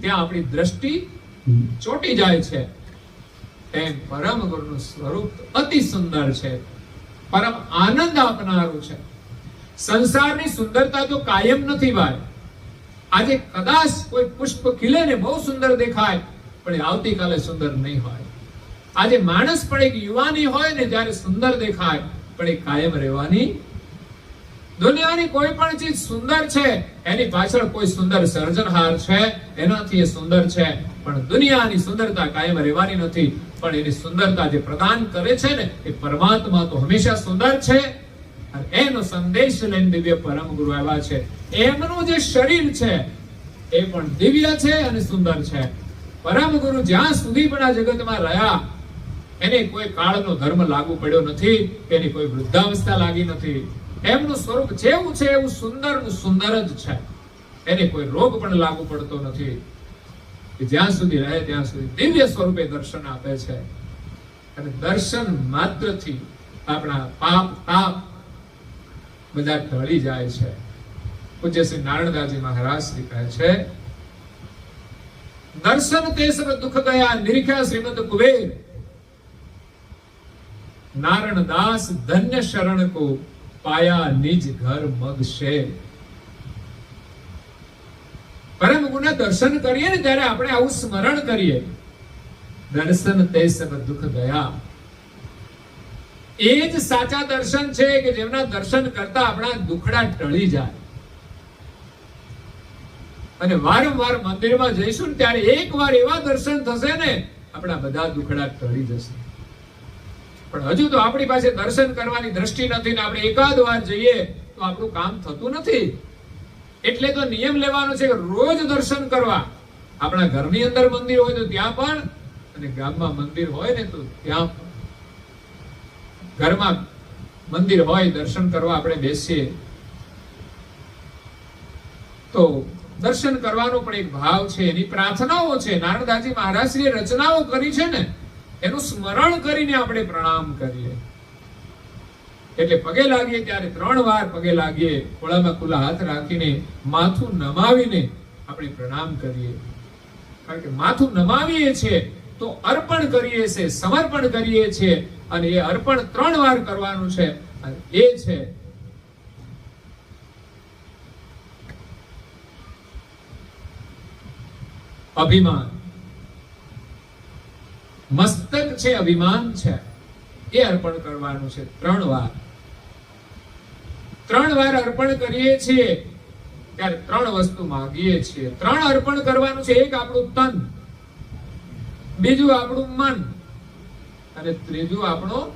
ત્યાં આપણી દ્રષ્ટિ ચોટી જાય છે. એમ પરમ ગુરુનું સ્વરૂપ અતિ સુંદર છે, પરમ આનંદ આપનારું છે. સંસારની સુંદરતા તો કાયમ નથી ભાઈ. આજે કદાચ કોઈ પુષ્પ ખીલે ને બહુ સુંદર દેખાય, પણ એ આવતીકાલે સુંદર નહીં હોય. આજે માણસ પણ એક યુવાની હોય ને ત્યારે સુંદર દેખાય, પણ એ કાયમ રહેવાની. દુનિયાની કોઈ પણ ચીજ સુંદર છે એની પાછળ કોઈ સુંદર સર્જનહાર છે, એનાથી એ સુંદર છે. પણ દુનિયાની સુંદરતા કાયમ રહેવાની નથી. પણ એની સુંદરતા જે પ્રદાન કરે છે ને એ પરમાત્મા તો હંમેશા સુંદર છે. અને એનો સંદેશ લઈને દિવ્ય પરમ ગુરુ આવ્યા છે. એમનું જે શરીર છે એ પણ દિવ્ય છે અને સુંદર છે. પરમ ગુરુ જ્યાં સુધી પણ આ જગતમાં રહ્યા એને કોઈ કાળનો ધર્મ લાગુ પડ્યો નથી, એની કોઈ વૃદ્ધાવસ્થા લાગી નથી. એમનું સ્વરૂપ જેવું છે એવું સુંદર સુંદર જ છે. એને કોઈ રોગ પણ લાગુ પડતો નથી. જ્યાં સુધી રહે ત્યાં સુધી દિવ્ય સ્વરૂપે દર્શન આપે છે. અને દર્શન માત્રથી આપણા પાપ તાપ બધા ટળી જાય છે. પૂજ્ય શ્રી નારણદાસજી મહારાજ શ્રી કહે છે, દર્શન તે સબ દુઃખ ગયા નિરીખ્યા શ્રીમદ કુબેર, નારણદાસ ધન્ય શરણ કો પાયા નિજ ઘર મગ શેર. પરમ ગુરુના દર્શન કરીએ ને ત્યારે આપણે આવું સ્મરણ કરીએ, દર્શન તે સબ દુઃખ ગયા. એ જ સાચા દર્શન છે કે જેમના દર્શન કરતા આપણા દુખડા ટળી જાય. અને વારંવાર મંદિરમાં જઈશું ને ત્યારે એકવાર એવા દર્શન થશે ને આપણા બધા દુખડા ટળી જશે. પણ હજુ તો આપણી પાસે દર્શન કરવાની દ્રષ્ટિ નથી ને આપણે એકાદ વાર જઈએ તો આપણું કામ થતું નથી. એટલે તો નિયમ લેવાનો છે કે રોજ દર્શન કરવા. આપણા ઘરની અંદર મંદિર હોય તો ત્યાં પણ, અને ગામમાં મંદિર હોય ને તો ત્યાં પણ. ઘરમાં મંદિર હોય દર્શન કરવા આપણે બેસીએ તો દર્શન કરવાનો પણ એક ભાવ છે, એની પ્રાર્થનાઓ છે. નારણદાસજી મહારાજશ્રીએ રચનાઓ કરી છે ને એનું સ્મરણ કરીને આપણે પ્રણામ કરીએ. એટલે પગે લાગીએ ત્યારે 3 વાર પગે લાગીએ, ખોળામાં ખુલ્લા હાથ રાખીને માથું નમાવીને આપણે પ્રણામ કરીએ. કારણ કે માથું નમાવીએ છીએ તો અર્પણ કરીએ છીએ, સમર્પણ કરીએ છીએ. અને એ અર્પણ 3 વાર કરવાનું છે. અને એ છે અભિમાન. મસ્તક છે, અભિમાન છે, એ અર્પણ કરવાનું છે 3 વાર. 3 વાર અર્પણ કરીએ છીએ ત્યારે 3 વસ્તુ માંગીએ છીએ. 3 અર્પણ કરવાનું છે. એક આપણું તન, બીજું આપણું મન, અને ત્રીજું આપણું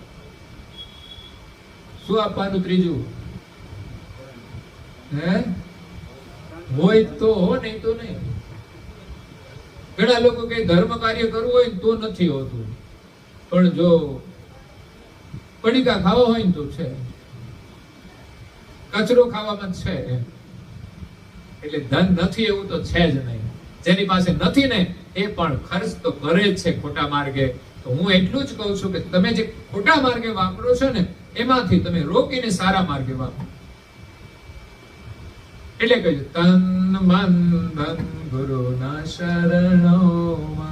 શું આપવાનું? ત્રીજું હોય તો હો, નહીં તો નહીં. ઘણા લોકો કઈ ધર્મ કાર્ય કરવું હોય તો નથી હોતું, પણ જો પડીકા ખાવા હોય તો છે, કચરો ખાવામાં છે. એટલે ધન નથી એવું તો છે જ નહીં. જેની પાસે નથી ને એ પણ ખર્ચ તો કરે જ છે ખોટા માર્ગે. તો હું એટલું જ કહું છું કે તમે જે ખોટા માર્ગે વાપરો છો ને એમાંથી તમે રોકીને સારા માર્ગે વાપરો. એટલે કહ્યું તન મન ધન ગુરુના શરણોમાં,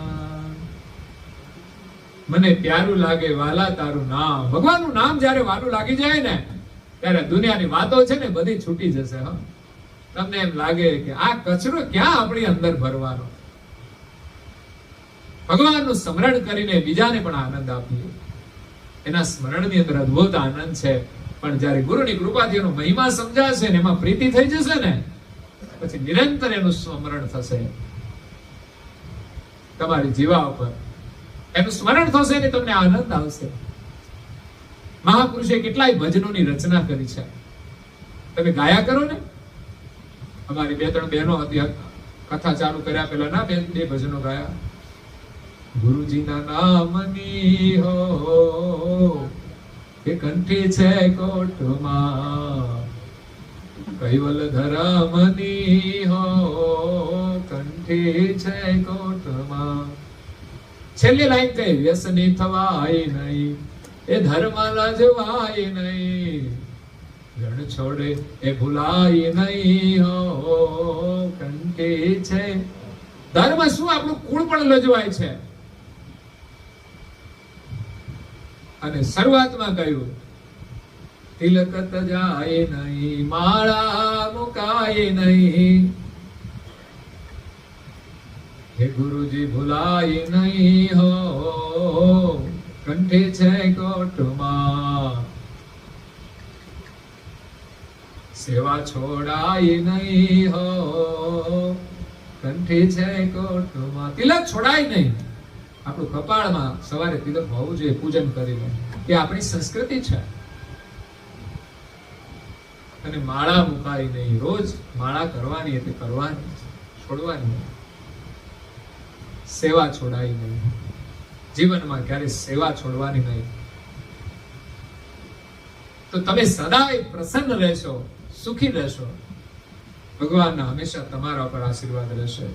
મને પ્યારું લાગે વાલા તારું નામ. ભગવાનનું નામ જ્યારે વાલું લાગી જાય ને ત્યારે દુનિયાની વાતો છે ને બધી છૂટી જશે. તમને એમ લાગે કે આ કચરો ક્યાં આપણી અંદર ભરવાનો. ભગવાનનું સ્મરણ કરીને બીજાને પણ આનંદ આપીએ. એના સ્મરણની અંદર અદ્ભુત આનંદ છે. પણ જ્યારે ગુરુની કૃપાથી એનો મહિમા સમજાશે ને એમાં પ્રીતિ થઈ જશે ને પછી નિરંતર એનું સ્મરણ થશે. તમારી જીવા ઉપર એનું સ્મરણ થશે ને તમને આનંદ આવશે. મહાપુરુષે કેટલાય ભજનોની રચના કરી છે, તમે ગાયા કરો ને. અમારી 2-3 બહેનો હતી, કથા ચાલુ કર્યા પહેલા ના બે ભજનો ગાયા. ગુરુજીના નામની હો કે કંઠી છે કોટમાં, કૈવલ ધરમની હો કંઠી છે કોટમાં. છેલ્લી લાઈન કઈ, વ્યસની થવાય નહીં, એ ધર્મ લાજવાય નહીં, રણ છોડે એ ભૂલાય નહીં હો કંઠી છે. ધર્મ શું, આપણું કુળ પણ લજવાય છે. અને શરૂઆતમાં કહ્યું તિલકત જાય નહીં, માળા મુકાય નહીં, હે ગુરુજી ભૂલાય નહીં હો કંઠી છે કોટમાં. સેવા છોડાય નહીં હો કંઠી છે કોટમાં. તિલક છોડાય નહીં. આપણું કપાળમાં સવારે તિલક હોવું જોઈએ, પૂજન કરીને, એ આપણી સંસ્કૃતિ છે. અને માળા મુકાય નહીં, રોજ માળા કરવાની એટલે કરવાની, છોડવાની. સેવા છોડાય નહીં, જીવનમાં ક્યારે સેવા છોડવાની નહીં. તો તમે સદાય પ્રસન્ન રહેશો, સુખી રહેશો. ભગવાનના હંમેશા તમારા પર આશીર્વાદ રહેશે.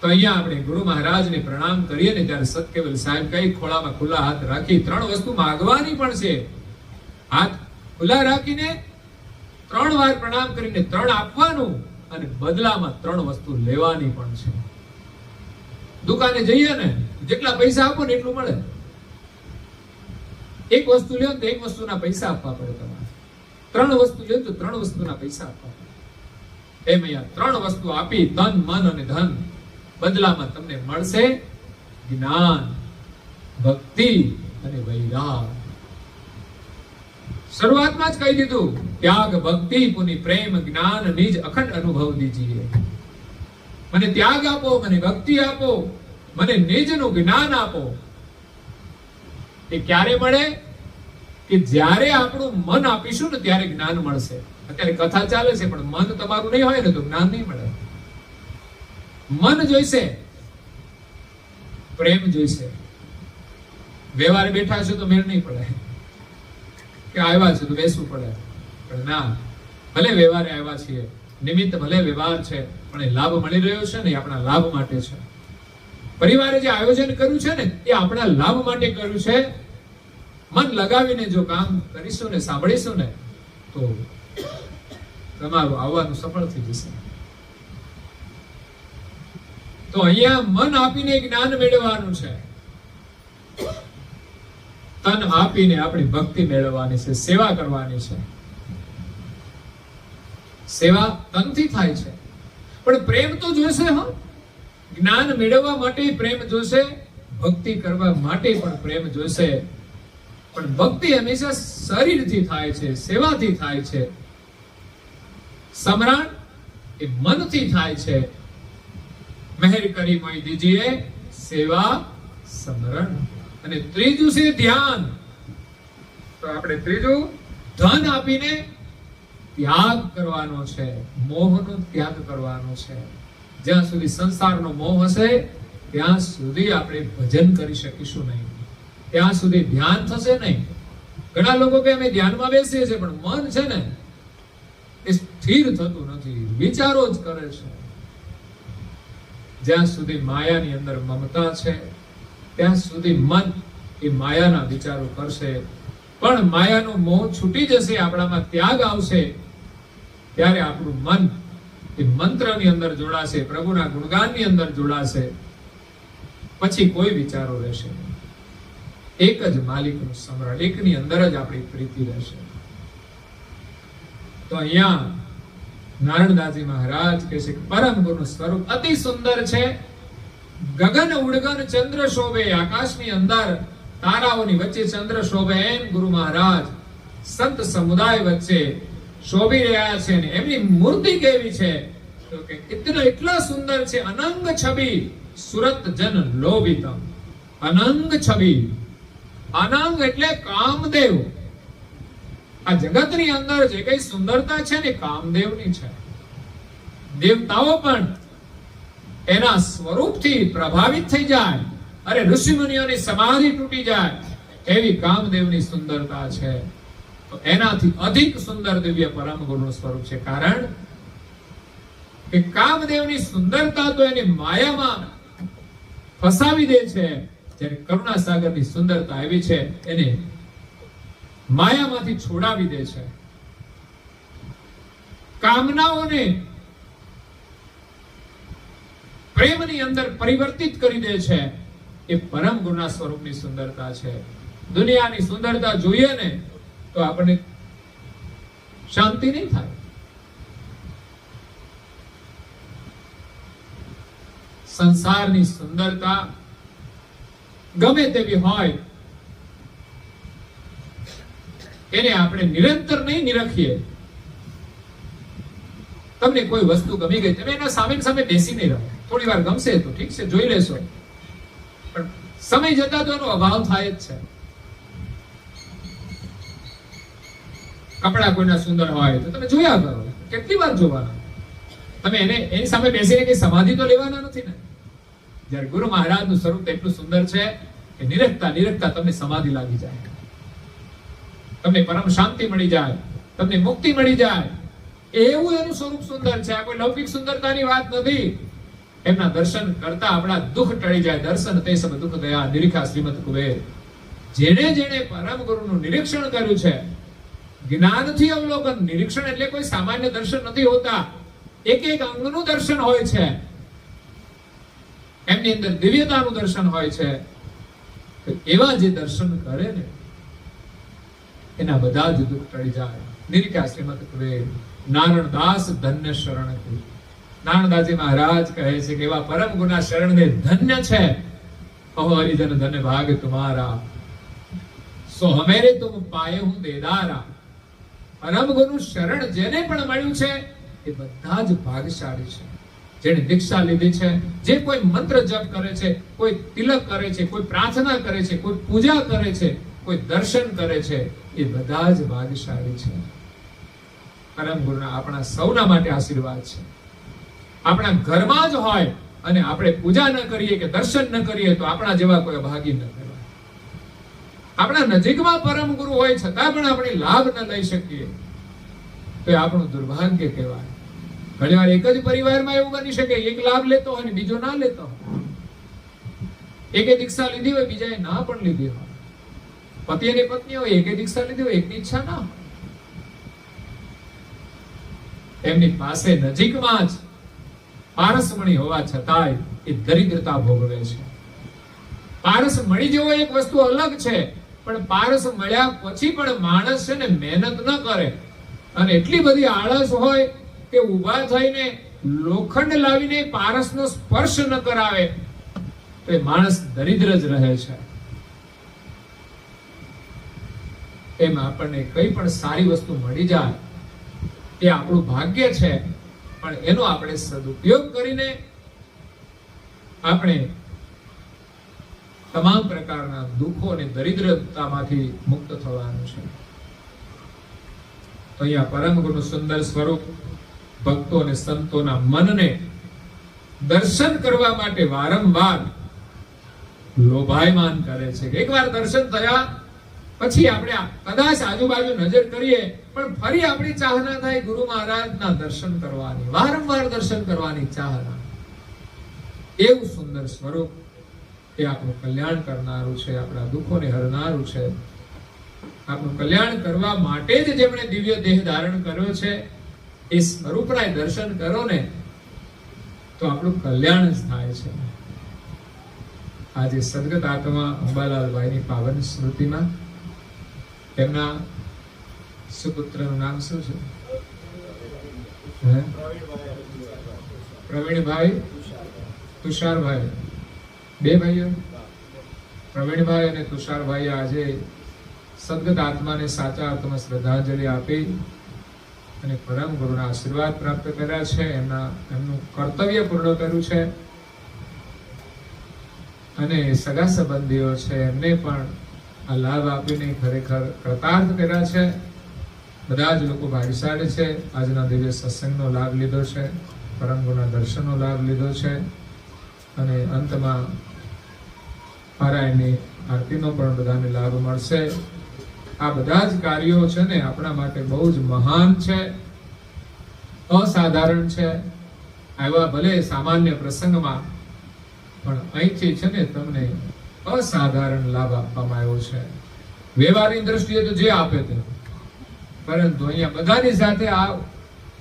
તો અહીંયા આપણે ગુરુ મહારાજને પ્રણામ કરીએ ને ત્યારે સતકેવલ સાહેબ કઈ ખોળામાં ખુલ્લા હાથ રાખી 3 વસ્તુ માંગવાની પણ છે. હાથ ખુલ્લા રાખીને 3 વાર પ્રણામ કરીને 3 આપવાનું અને બદલામાં 3 વસ્તુ લેવાની પણ છે. દુકાને જઈએ ને, જેટલા પૈસા આપો ને એટલું મળે. એક વસ્તુ લ્યો તો એક વસ્તુના પૈસા આપવા પડે તમારે. 3 વસ્તુ લ્યો તો 3 વસ્તુના પૈસા આપવા પડે. એમ અહીંયા 3 વસ્તુ આપી, તન મન અને ધન, બદલામાં તમને મળશે જ્ઞાન, ભક્તિ અને વૈરાગ. શરૂઆતમાં જ કહી દીધું, ત્યાગ ભક્તિ પુનિ પ્રેમ જ્ઞાન નિજ અખંડ અનુભવ દીજીએ. મને ત્યાગ આપો, મને ભક્તિ આપો, મને નિજનું જ્ઞાન આપો. એ ક્યારે મળે? કે જ્યારે આપણું મન આપીશું ને ત્યારે જ્ઞાન મળશે. અત્યારે કથા ચાલે છે પણ મન તમારું નહીં હોય ને તો જ્ઞાન નહીં મળે. મન જોઈશે, પ્રેમ જોઈશે. વ્યવહારે બેઠા છો તો મેળ નહીં પડે, કે આવ્યા છે તો બેસવું પડે. પણ ના, ભલે વ્યવહારે આવ્યા છીએ, નિમિત્ત ભલે વ્યવહાર છે, પણ એ લાભ મળી રહ્યો છે ને એ આપણા લાભ માટે છે. પરિવારે જે આયોજન કર્યું છે ને એ આપણા લાભ માટે કર્યું છે. મન લગાવીને જો કામ કરીશું ને સાંભળીશું ને તો તમારું આવવાનું સફળ થઈ જશે. તો અહીંયા મન આપીને જ્ઞાન મેળવવાનું છે, તન આપીને આપણી ભક્તિ મેળવવાની છે, સેવા કરવાની છે. સેવા તનથી થાય છે, પણ પ્રેમ તો જોઈશે. હા, જ્ઞાન મેળવવા માટે પ્રેમ જોઈશે, ભક્તિ કરવા માટે પણ પ્રેમ જોઈશે. પણ ભક્તિ હંમેશા શરીરથી થાય છે, સેવાથી થાય છે. સમરણ એ મનથી થાય છે. મહેર કરી મોઈ દીજીએ સેવા સમરણ. અને ત્રીજું છે ધ્યાન. તો આપણે ત્રીજું ધન આપીને ત્યાગ કરવાનો છે, મોહનો ત્યાગ કરવાનો છે. જ્યાં સુધી સંસારનો મોહ હશે ત્યાં સુધી આપણે ભજન કરી શકીશું નહીં, ત્યાં સુધી ધ્યાન થશે નહીં. ઘણા લોકો કે અમે ધ્યાનમાં બેસીએ છીએ પણ મન છે ને એ સ્થિર થતું નથી, વિચારો જ કરે છે. જ્યાં સુધી માયાની અંદર મમતા છે ત્યાં સુધી મન એ માયાના વિચારો કરશે. પણ માયાનો મોહ છૂટી જશે, આપણામાં ત્યાગ આવશે, ત્યારે આપણું મન એ મંત્રની અંદર જોડાશે, પ્રભુના ગુણગાનની અંદર જોડાશે. પછી કોઈ વિચારો રહેશે નહીં. એક જ માલિકનું સ્મરણ, એકની અંદર જ આપણી પ્રીતિ રહેશે. તો અહીંયા નારણદાસજી મહારાજ કહે છે કે પરમ ગુરુનું સ્વરૂપ અતિ સુંદર છે. ગગન ઉડગન ચંદ્ર શોભે, આકાશની અંદર તારાઓની વચ્ચે ચંદ્ર શોભે એમ ગુરુ મહારાજ સંત સમુદાય વચ્ચે શોભી રહ્યા છે. ને એમની મૂર્તિ કેવી છે? તો તો કે એટલા સુંદર છે. અનંગ છબી સુરત જન લોભિતમ. અનંગ છબી, અનંગ એટલે કામદેવ. આ જગતની અંદર જે કઈ સુંદરતા છે ને કામદેવની છે. દેવતાઓ પણ એના સ્વરૂપથી પ્રભાવિત થઈ જાય. અરે ઋષિ મુનિઓની સમાધિ તૂટી જાય એવી કામદેવની સુંદરતા છે. તો એનાથી અધિક સુંદર દિવ્ય પરમ ગુરુનું સ્વરૂપ છે. કારણ કે કામદેવની સુંદરતા તો એની માયામાં ફસાવી દે છે, જ્યારે કરુણા સાગરની સુંદરતા એવી છે એને માયામાંથી છોડાવી દે છે. કામનાઓને પ્રેમની અંદર પરિવર્તિત કરી દે છે. એ પરમ ગુરુના સ્વરૂપની સુંદરતા છે. દુનિયાની સુંદરતા જોઈએ ને તો આપણને શાંતિ નહીં થાય. સંસારની સુંદરતા ગમે તેવી હોય એને આપણે નિરંતર નહીં નિરખીએ. તમને કોઈ વસ્તુ ગમી ગઈ, તમે એના સામે બેસી નહીં રહો. થોડી વાર ગમશે તો ઠીક છે, જોઈ લેશો, પણ સમય જતા તો એનો અભાવ થાય જ છે. કપડા કોઈના સુંદર હોય તો તમે જોયા કરો, કેટલી વાર જોવાના? તમે એની સામે બેસીને કઈ સમાધિ તો લેવાના નથી ને. જ્યારે ગુરુ મહારાજનું સ્વરૂપ એટલું સુંદર છે કે નિરખતા તમને સમાધિ લાગી જાય, તમને પરમ શાંતિ મળી જાય, તમને મુક્તિ મળી જાય. એવું એનું સ્વરૂપ સુંદર છે. આ કોઈ લૌકિક સુંદરતાની વાત નથી. એમના દર્શન કરતા આપણા દુઃખ ટળી જાય. દર્શન તે સબ દુઃખ ગયા નિરીખા શ્રીમદ કુબેર. જેણે પરમ ગુરુનું નિરીક્ષણ કર્યું છે, જ્ઞાનથી અવલોકન. નિરીક્ષણ એટલે કોઈ સામાન્ય દર્શન નથી હોતા, એક અંગનું દર્શન હોય છે. એમની અંદર દિવ્યતાનું દર્શન હોય છે. એવા જે દર્શન કરે ને એના બધા જ દુઃખ ટળી જાય. નિરીખા શ્રીમદ કુબેર. નારણદાસ ધન્ય શરણ કી. નારણદાસજી મહારાજ કહે છે કે એવા પરમ ગુના શરણને ધન્ય છે. કહો હરિજન ધન્ય ભાગ તુમારા, સો હમેરે તુમ પાએ હું દેદારા. પરમ ગુરુ શરણ જેને પણ મળ્યું છે એ બધા જ ભાગશાળી છે. જેને દીક્ષા લીધી છે, જે કોઈ મંત્ર જપ કરે છે, કોઈ તિલક કરે છે, કોઈ પ્રાર્થના કરે છે, કોઈ પૂજા કરે છે, કોઈ દર્શન કરે છે, એ બધા જ ભાગશાળી છે. પરમ ગુરુના આપણા સૌના માટે આશીર્વાદ છે. આપણા ઘરમાં જ હોય અને આપણે પૂજા ન કરીએ કે દર્શન ન કરીએ તો આપણા જેવા કોઈ અભાગી ન કહેવાય. આપણા નજીકમાં પરમ ગુરુ હોય છતાં પણ આપણે લાભ ન લઈ શકીએ તો એ આપણું દુર્ભાગ્ય કહેવાય. ઘણીવાર એક જ પરિવારમાં એવું બની શકે, એક લાભ લેતો હોય ને બીજો ના લેતો હોય. એકે દીક્ષા લીધી હોય, બીજાએ ના પણ લીધી હોય. પતિ અને પત્ની હોય, એકે દીક્ષા લીધી હોય, એકની ઈચ્છા ના હોય. એમની પાસે નજીકમાં જ પારસમણી હોવા છતાંય એ દરિદ્રતા ભોગવે છે. પારસ મળી જવો એક વસ્તુ અલગ છે, પણ પારસ મળ્યા પછી પણ માણસ છે ને મહેનત ન કરે અને એટલી બધી આળસ હોય કે ઊભા થઈને લોખંડ લાવીને પારસનો સ્પર્શ ન કરાવે તો એ માણસ દરિદ્ર જ રહે છે. એમ આપણને કઈ પણ સારી વસ્તુ મળી જાય એ આપણું ભાગ્ય છે, પણ એનો આપણે સદુપયોગ કરીને આપણે તમામ પ્રકારના દુઃખો અને દરિદ્રતામાંથી મુક્ત થવાનું છે. તો અહીંયા પરમ ગુરુનું સુંદર સ્વરૂપ ભક્તો અને સંતોના મનને દર્શન કરવા માટે વારંવાર લોભાયમાન કરે છે. એકવાર દર્શન થયા પછી આપણે કદાચ આજુબાજુ નજર કરીએ પણ ફરી આપણી ચાહના થાય ગુરુ મહારાજના દર્શન કરવાની, વારંવાર દર્શન કરવાની ચાહના. એવું સુંદર સ્વરૂપ એ આપણું કલ્યાણ કરનારું છે, આપણા દુઃખોને હરનારું છે. આપણું કલ્યાણ કરવા માટે જ જેમણે દિવ્ય દેહ ધારણ કર્યો છે એ સ્વરૂપના દર્શન કરો ને તો આપણું કલ્યાણ જ થાય છે. આજે સદગત આત્મા અંબાલાલભાઈની પાવન સ્મૃતિમાં એમના સુપુત્રનું નામ શું છે? પ્રવીણભાઈ, તુષારભાઈ. બે ભાઈઓ, પ્રવીણભાઈ અને તુષારભાઈ આજે સદગત આત્માને સાચા અર્થમાં શ્રદ્ધાંજલિ આપી અને પરમ ગુરુના આશીર્વાદ પ્રાપ્ત કર્યા છે, એમનું કર્તવ્ય પૂર્ણ કર્યું છે, અને સગા સંબંધીઓ છે એમને પણ આ લાભ આપીને ખરેખર કૃતાર્થ કર્યા છે. બધા જ લોકો ભાગ્યશાળી છે, આજના દિવ્ય સત્સંગનો લાભ લીધો છે, પરમ ગુરુના દર્શનનો લાભ લીધો છે, અને અંતમાં પારાયણની આરતીનો પણ બધાને લાભ મળશે. આ બધા જ કાર્યો છે ને આપણા માટે બહુ જ મહાન છે, અસાધારણ છે. આવ્યા ભલે સામાન્ય પ્રસંગમાં, પણ અહીંથી છે ને તમને અસાધારણ લાભ આપવામાં આવ્યો છે. વ્યવહારની દ્રષ્ટિએ તો જે આપે તે, પરંતુ અહીંયા બધાની સાથે આ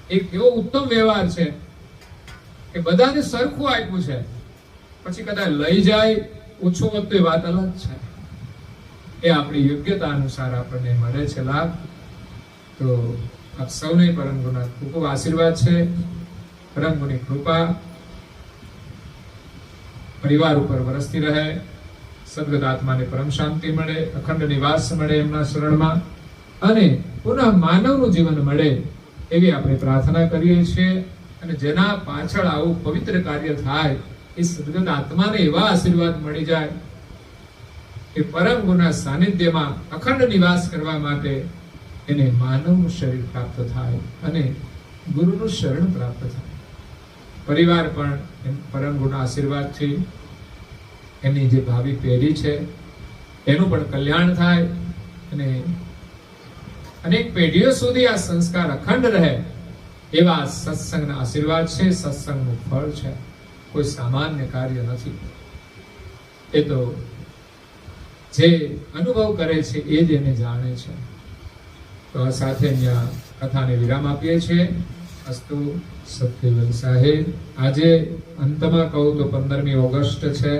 એક એવો ઉત્તમ વ્યવહાર છે કે બધાને સરખું આપ્યું છે. પછી કદાચ લઈ જાય ઓછું હોત તો એ વાત અલગ છે. એ આપણી યોગ્યતા અનુસાર આપણને મળે છે લાભ. તો આપ સૌને પરમ ગુરુના ખૂબ ખૂબ આશીર્વાદ છે. પરમ ગુરુની કૃપા પરિવાર ઉપર વરસતી રહે, સદગત આત્માને પરમ શાંતિ મળે, અખંડ નિવાસ મળે એમના શરણમાં, અને પુનઃ માનવનું જીવન મળે એવી આપણે પ્રાર્થના કરીએ છીએ. અને જેના પાછળ આવું પવિત્ર કાર્ય થાય એ સદગત આત્માને એવા આશીર્વાદ મળી જાય કે પરમ ગુરુના સાનિધ્યમાં અખંડ નિવાસ કરવા માટે એને માનવનું શરીર પ્રાપ્ત થાય અને ગુરુનું શરણ પ્રાપ્ત થાય. પરિવાર પણ પરમ ગુરુના આશીર્વાદથી એમની જે ભાવિ પેઢી છે એનું પણ કલ્યાણ થાય, અને અનેક પેઢીઓ સુધી આ સંસ્કાર અખંડ રહે એવા સત્સંગના આશીર્વાદ છે. સત્સંગનું ફળ છે, કોઈ સામાન્ય કાર્ય નથી. એ તો જે અનુભવ કરે છે એ જ એને જાણે છે. તો આ સાથે અહીંયા કથાને વિરામ આપીએ છીએ. અસ્તુ સત્યવલ સાહેબ. આજે અંતમાં કહું તો 15મી ઓગસ્ટ છે.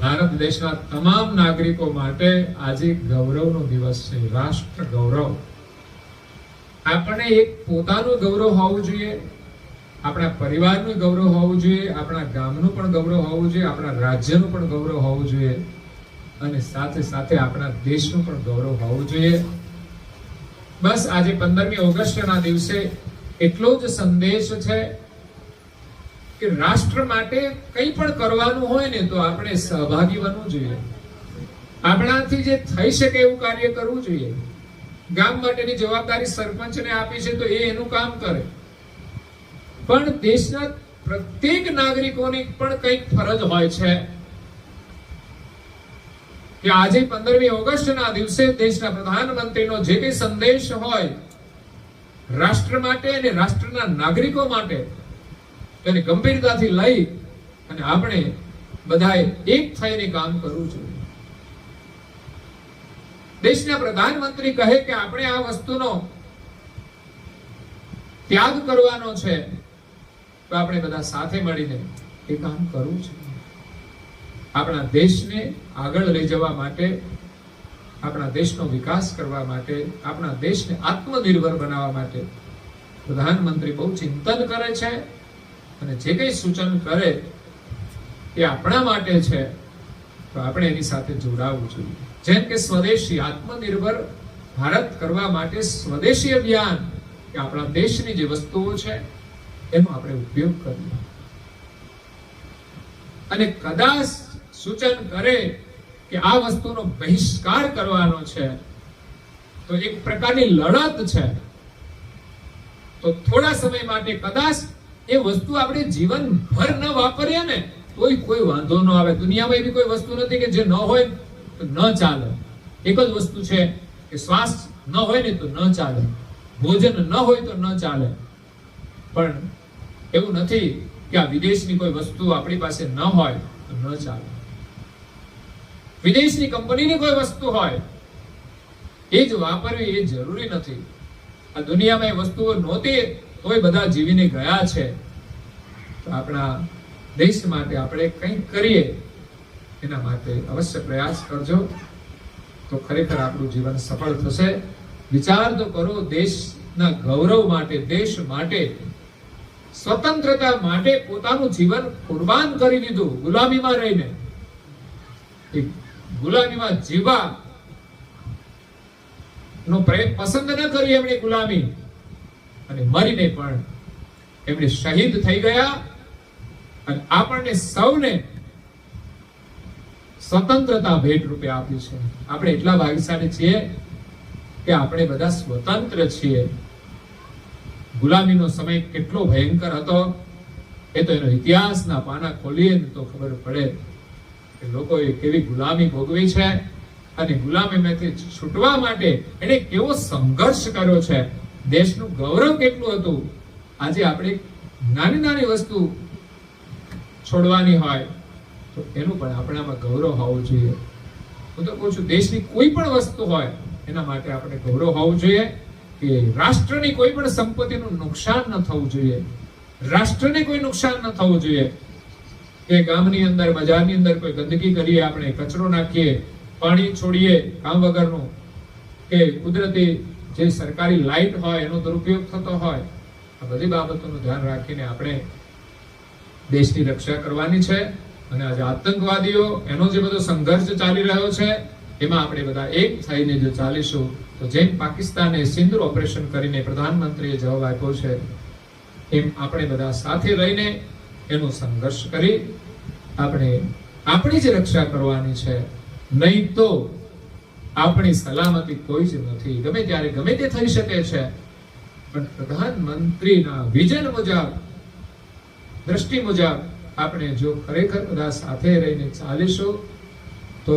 ભારત દેશના તમામ નાગરિકો માટે આજે ગૌરવનો દિવસ છે, રાષ્ટ્ર ગૌરવ. આપણે એક પોતાનું ગૌરવ હોવું જોઈએ, આપણા પરિવારનું ગૌરવ હોવું જોઈએ, આપણા ગામનું પણ ગૌરવ હોવું જોઈએ, આપણા રાજ્યનું પણ ગૌરવ હોવું જોઈએ, અને સાથે સાથે આપણા દેશનું પણ ગૌરવ હોવું જોઈએ. બસ આજે 15મી ઓગસ્ટના દિવસે એટલો જ સંદેશ છે કે રાષ્ટ્ર માટે કંઈ પણ કરવાનું હોય ને તો આપણે સહભાગી બનવું જોઈએ. આપણાથી જે થઈ શકે એવું કાર્ય કરવું જોઈએ. ગામ માટેની જવાબદારી સરપંચને આપી છે તો એ એનું કામ કરે, પણ દેશના પ્રત્યેક નાગરિકોની પણ કંઈક ફરજ હોય છે કે આજે 15મી ઓગસ્ટના દિવસે દેશના પ્રધાનમંત્રીનો જે કંઈ સંદેશ હોય રાષ્ટ્ર માટે અને રાષ્ટ્રના નાગરિકો માટે તેને ગંભીરતાથી લઈ અને આપણે બધાએ એક થઈને કામ કરવું જોઈએ. દેશના પ્રધાનમંત્રી કહે કે આપણે આ વસ્તુનો ત્યાગ કરવાનો છે તો આપણે બધા સાથે મળીને એ કામ કરવું છે. આપણા દેશને આગળ લઈ જવા માટે, આપણા દેશનો વિકાસ કરવા માટે, આપણા દેશને આત્મનિર્ભર બનાવવા માટે પ્રધાનમંત્રી બહુ ચિંતન કરે છે, અને જે કંઈ સૂચન કરે એ આપણા માટે છે તો આપણે એની સાથે જોડાવવું જોઈએ. જેમ કે સ્વદેશી આત્મનિર્ભર ભારત કરવા માટે સ્વદેશી અભિયાન, કે આપણા દેશની જે વસ્તુઓ છે એનો આપણે ઉપયોગ કરીએ. અને કદાચ સૂચન કરે કે આ વસ્તુનો બહિષ્કાર કરવાનો છે તો એક પ્રકારની લડત છે, તો થોડા સમય માટે કદાચ એ વસ્તુ આપણે જીવનભર ન વાપરીએ ને તોય કોઈ વાંધો ન આવે. દુનિયામાં એવી કોઈ વસ્તુ નથી કે જે ન હોય તો ન ચાલે. એક જ વસ્તુ છે કે શ્વાસ ન હોય ને તો ન ચાલે, ભોજન ન હોય તો ન ચાલે. પણ એવું નથી કે આ વિદેશની કોઈ વસ્તુ આપણી પાસે ન હોય તો ન ચાલે. વિદેશની કંપનીની કોઈ વસ્તુ હોય એ જ વાપરવી એ જરૂરી નથી. આ દુનિયામાં એ વસ્તુઓ નહોતી તોય બધા જીવીને ગયા છે. તો આપણા દેશ માટે આપણે કંઈક કરીએ, એના માટે અવશ્ય પ્રયાસ કરજો, તો ખરેખર આપણું જીવન સફળ થશે. વિચાર તો કરો, દેશના ગૌરવ માટે, દેશ માટે, સ્વતંત્રતા માટે પોતાનું જીવન કુરબાન કરી દીધું, ગુલામીમાં રહીને. ગુલામીમાં જીવવા નો પસંદ ન કરી એમણે ગુલામી, અને મરીને પણ એમણે શહીદ થઈ ગયા અને આપણને સૌને સ્વતંત્રતા ભેટ રૂપે આપી છે. આપણે એટલા ભાગ્યશાળી છીએ કે આપણે બધા સ્વતંત્ર છીએ. ગુલામીનો સમય કેટલો ભયંકર હતો એ તો એનો ઇતિહાસના પાના ખોલીએ ને તો ખબર પડે કે લોકોએ કેવી ગુલામી ભોગવી છે અને ગુલામીમાંથી છૂટવા માટે એને કેવો સંઘર્ષ કર્યો છે. દેશનું ગૌરવ કેટલું હતું. આજે આપણે નાની નાની વસ્તુ છોડવાની હોય તો એનું પણ આપણામાં ગૌરવ હોવું જોઈએ. હું તો કહું છું, દેશની કોઈ પણ વસ્તુ હોય એના માટે આપણે ગૌરવ હોવું જોઈએ કે રાષ્ટ્રની કોઈ પણ સંપત્તિનું નુકસાન ન થવું જોઈએ, રાષ્ટ્રને કોઈ નુકસાન ન થવું જોઈએ. કે ગામની અંદર, બજારની અંદર કોઈ ગંદકી કરીએ, આપણે કચરો નાખીએ, પાણી છોડીએ કામ વગરનું, કે કુદરતી જે સરકારી લાઇટ હોય એનો દુરુપયોગ થતો હોય, આ બધી બાબતોનું ધ્યાન રાખીને આપણે દેશની રક્ષા કરવાની છે. અને આજે આતંકવાદીઓ એનો જે બધો સંઘર્ષ ચાલી રહ્યો છે એમાં આપણે બધા એક થઈને જો ચાલીશું તો જેમ પાકિસ્તાને સિંદૂર ઓપરેશન કરીને પ્રધાનમંત્રીએ જવાબ આપ્યો છે એમ આપણે બધા સાથે રહીને એનો સંઘર્ષ કરી આપણે આપણી જ રક્ષા કરવાની છે. નહીં તો આપણી સલામતી કોઈ જ નથી. ગમે ત્યારે ગમે તે થઈ શકે છે, પણ પ્રધાનમંત્રીના વિઝન મુજબ, દ્રષ્ટિ મુજબ આપણે જો ખરેખર બધા સાથે રહીને ચાલીશું તો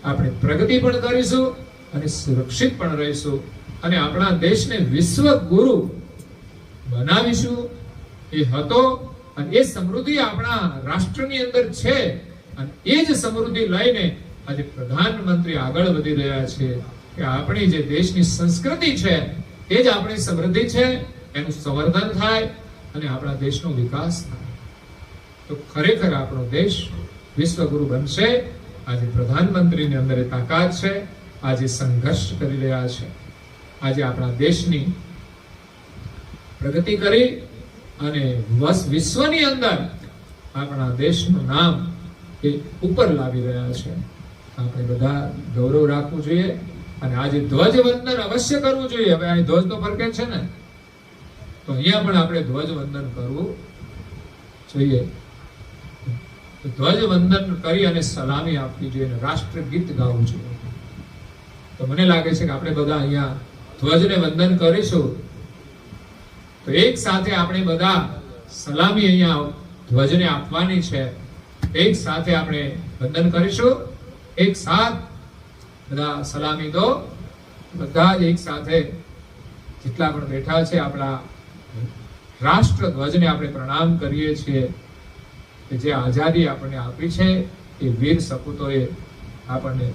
આપણે પ્રગતિ પણ કરીશું અને સુરક્ષિત પણ રહીશું અને આપણા દેશને વિશ્વ ગુરુ બનાવીશું. એ હતો અને એ સમૃદ્ધિ આપણા રાષ્ટ્રની અંદર છે અને એ જ સમૃદ્ધિ લઈને આજે પ્રધાનમંત્રી આગળ વધી રહ્યા છે કે આપણી જે દેશની સંસ્કૃતિ છે એ જ આપણી સમૃદ્ધિ છે, એનું સંવર્ધન થાય અને આપણા દેશનો વિકાસ થાય તો ખરેખર આપણો દેશ વિશ્વગુરુ બનશે. આજે પ્રધાનમંત્રીની અંદર એ તાકાત છે. આજે સંઘર્ષ કરી રહ્યા છે. આજે આપણા દેશની પ્રગતિ કરી અને વિશ્વની અંદર આપણા દેશનું નામ એ ઉપર લાવી રહ્યા છે. આપણે બધા ગૌરવ રાખવું જોઈએ અને આજે ધ્વજવંદન અવશ્ય કરવું જોઈએ. હવે અહીં ધ્વજ તો ફરકે છે ને, તો અહીંયા પણ આપણે ધ્વજવંદન કરવું જોઈએ. ધ્વજવંદન કરી અને સલામી આપવી જોઈએ અને રાષ્ટ્રગીત ગાવું જોઈએ. તો મને લાગે છે કે આપણે બધા અહીંયા ધ્વજને વંદન કરીશું તો એક સાથે આપણે બધા સલામી અહીંયા ધ્વજને આપવાની છે. એક સાથે આપણે વંદન કરીશું. એક સાથ બધા સલામી દો. બધા જ એક સાથે જેટલા પણ બેઠા છે આપણા રાષ્ટ્ર ધ્વજને આપણે પ્રણામ કરીએ છીએ કે જે આઝાદી આપણને આપી છે એ વીર સપૂતોએ આપણને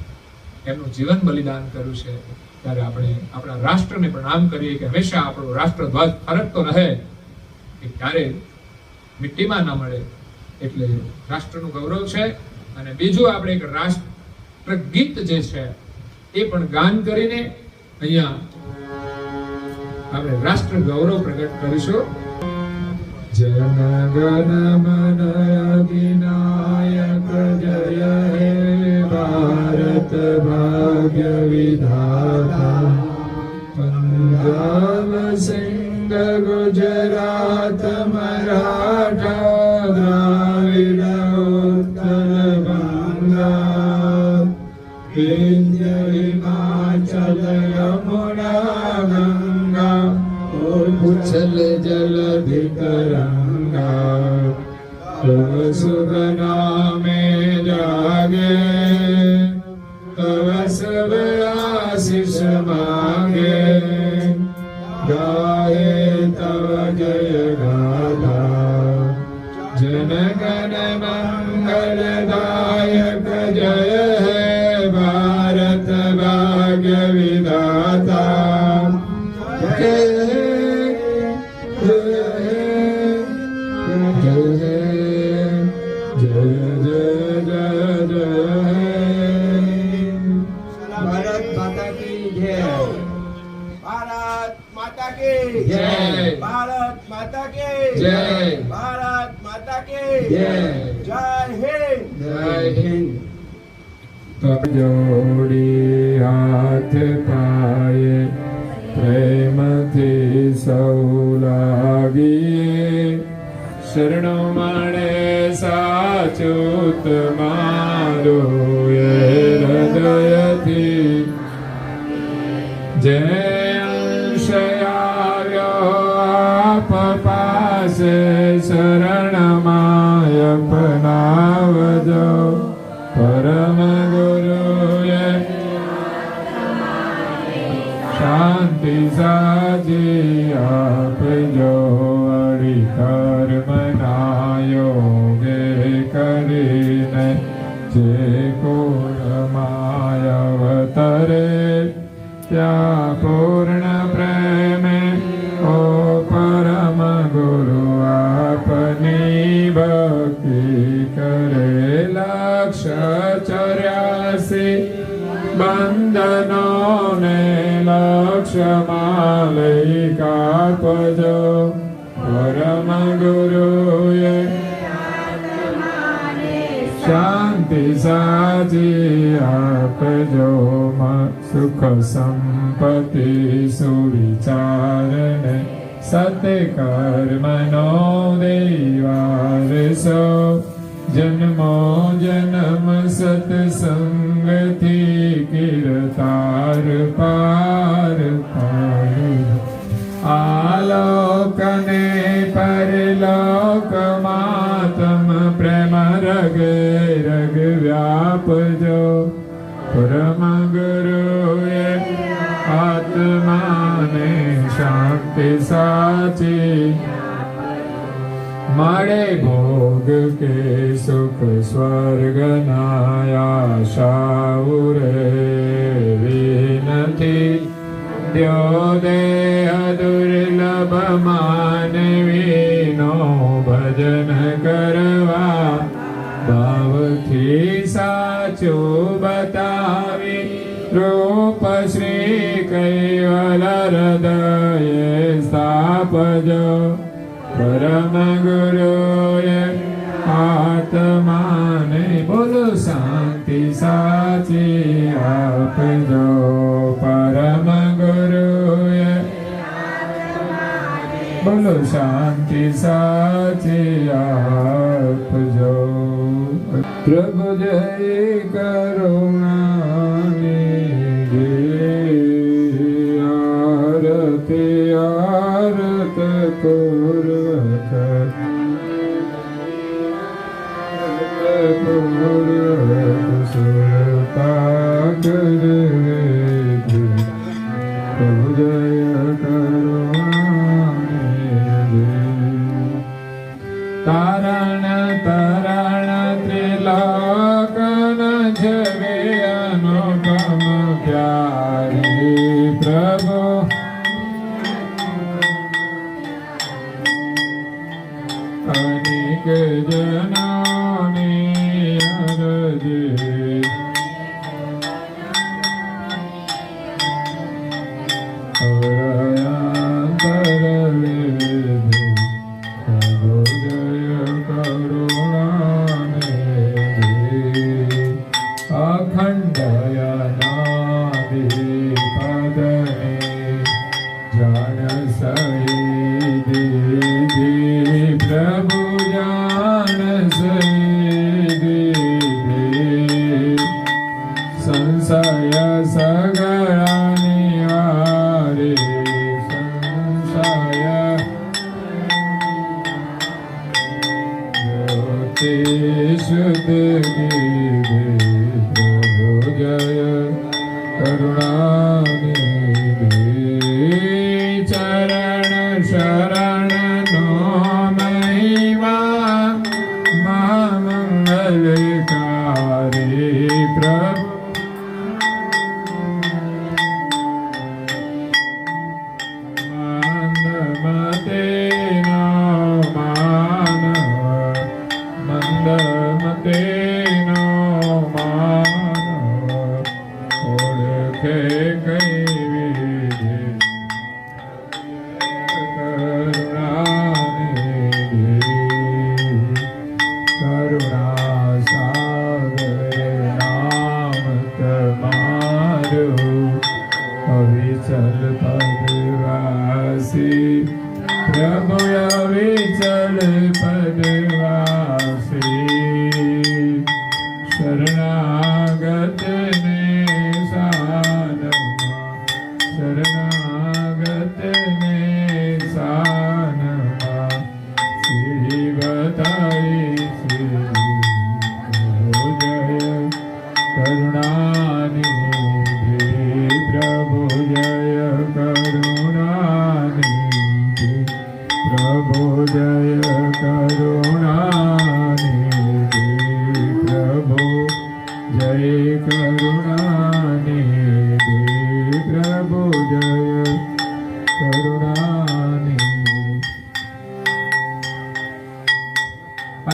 એમનું જીવન બલિદાન કર્યું છે. ત્યારે આપણે આપણા રાષ્ટ્રને પ્રણામ કરીએ કે હંમેશા આપણો રાષ્ટ્ર ધ્વજ ફરકતો રહે, કે ક્યારે મિટ્ટીમાં ન મળે. એટલે રાષ્ટ્રનું ગૌરવ છે. અને બીજું આપણે એક રાષ્ટ્રગીત જે છે એ પણ ગાન કરીને અહીંયા આપણે રાષ્ટ્ર ગૌરવ પ્રગટ કરીશું. જન ગણ મન અધિનાયક જય હે ભારત ભાગ્ય વિધાતા. પંજાબ સિંધ ગુજરાત મરાઠા દ્રાવિડ ઉત્કલ બંગાળ વિંધ્ય હિમાચલ યમુના ગંગા ઉચ્છલ જલધિ તરંગા. તવ શુભ નામે જાગે તવ સબ આશીષ માગે. ગાયે તવ જય ગાથા જન ગણ મંગલદાયક જય હે ભારત ભાગ્ય વિધાતા. જય भारत माता की जय. भारत माता की जय. जय हिंद. જય હિન્દ. તો જોડી હાથ પાયે શરણો મળે સાચું તમારું એ હૃદયથી જે અંશ આવ્યો આપ પાસે શરણમાં અપનાવજો પરમ ગુરુએ શાંતિ સાજી આપજો અડી કર્મના યોગે કરીને જે કુળમાં અવતરે ત્યાં પૂર્ણ પ્રેમે ઓ પરમ ગુરુ આપની ભક્તિ કરે 84 બંધનોને લક્ષ્યમાં લઈ કાપજો પરમ ગુરુએ શાંતિ સાજી આપજો સુખ સંપત્તિ સુવિચારને સત્કર્મનો દૈવારસો જન્મો જન્મ સત્સંગથી કીર્તાર પાર પાડ આલોકને પરલોકમાં તમ પ્રેમ રગ રગ વ્યાપજો પરમ ગુરુએ આત્માને શાંતિ સાચી મળે ભોગ કે સુખ સ્વર્ગના આશાઓ રેવી નથી દ્યો દેહ દુર્લભ માનવીનો ભજન કરવા ભાવથી સાચું બતાવી રૂપ શ્રી કૈવલ હૃદયે સ્થાપજો પરમ ગુરુએ આત્માને બોલો શાંતિ સાચી આપજો પરમ ગુરુએ બોલો શાંતિ સાચી આપજો પ્રભુ જય કરુણાની આરતી આરત પૂર્વક સુરતા કરે પ્રભુ જય કરુણાની તારણ તરણ ત્રિલોકન જવે અનુપમ પ્યારી પ્રભુ અનેક જનોની અરજી હૃદયાંતર વેદી પ્રભુ જય કરુણાનિધિ અખંડ અનાદિ પદને જાન સહિદી પ્રભુ જાન સહિદી સંશય સગળા નિવારે સંશય જ્યોતિ શુદ્ધ ગીરે પ્રભુ જય કરુણાનિધિ ચરણ શરણ નો મહિમા મહામંગલકારી પ્રભુ મંદમતેનો માનવ ઓળખે કઈ વિધિ કરુણાનિધિ કરુણા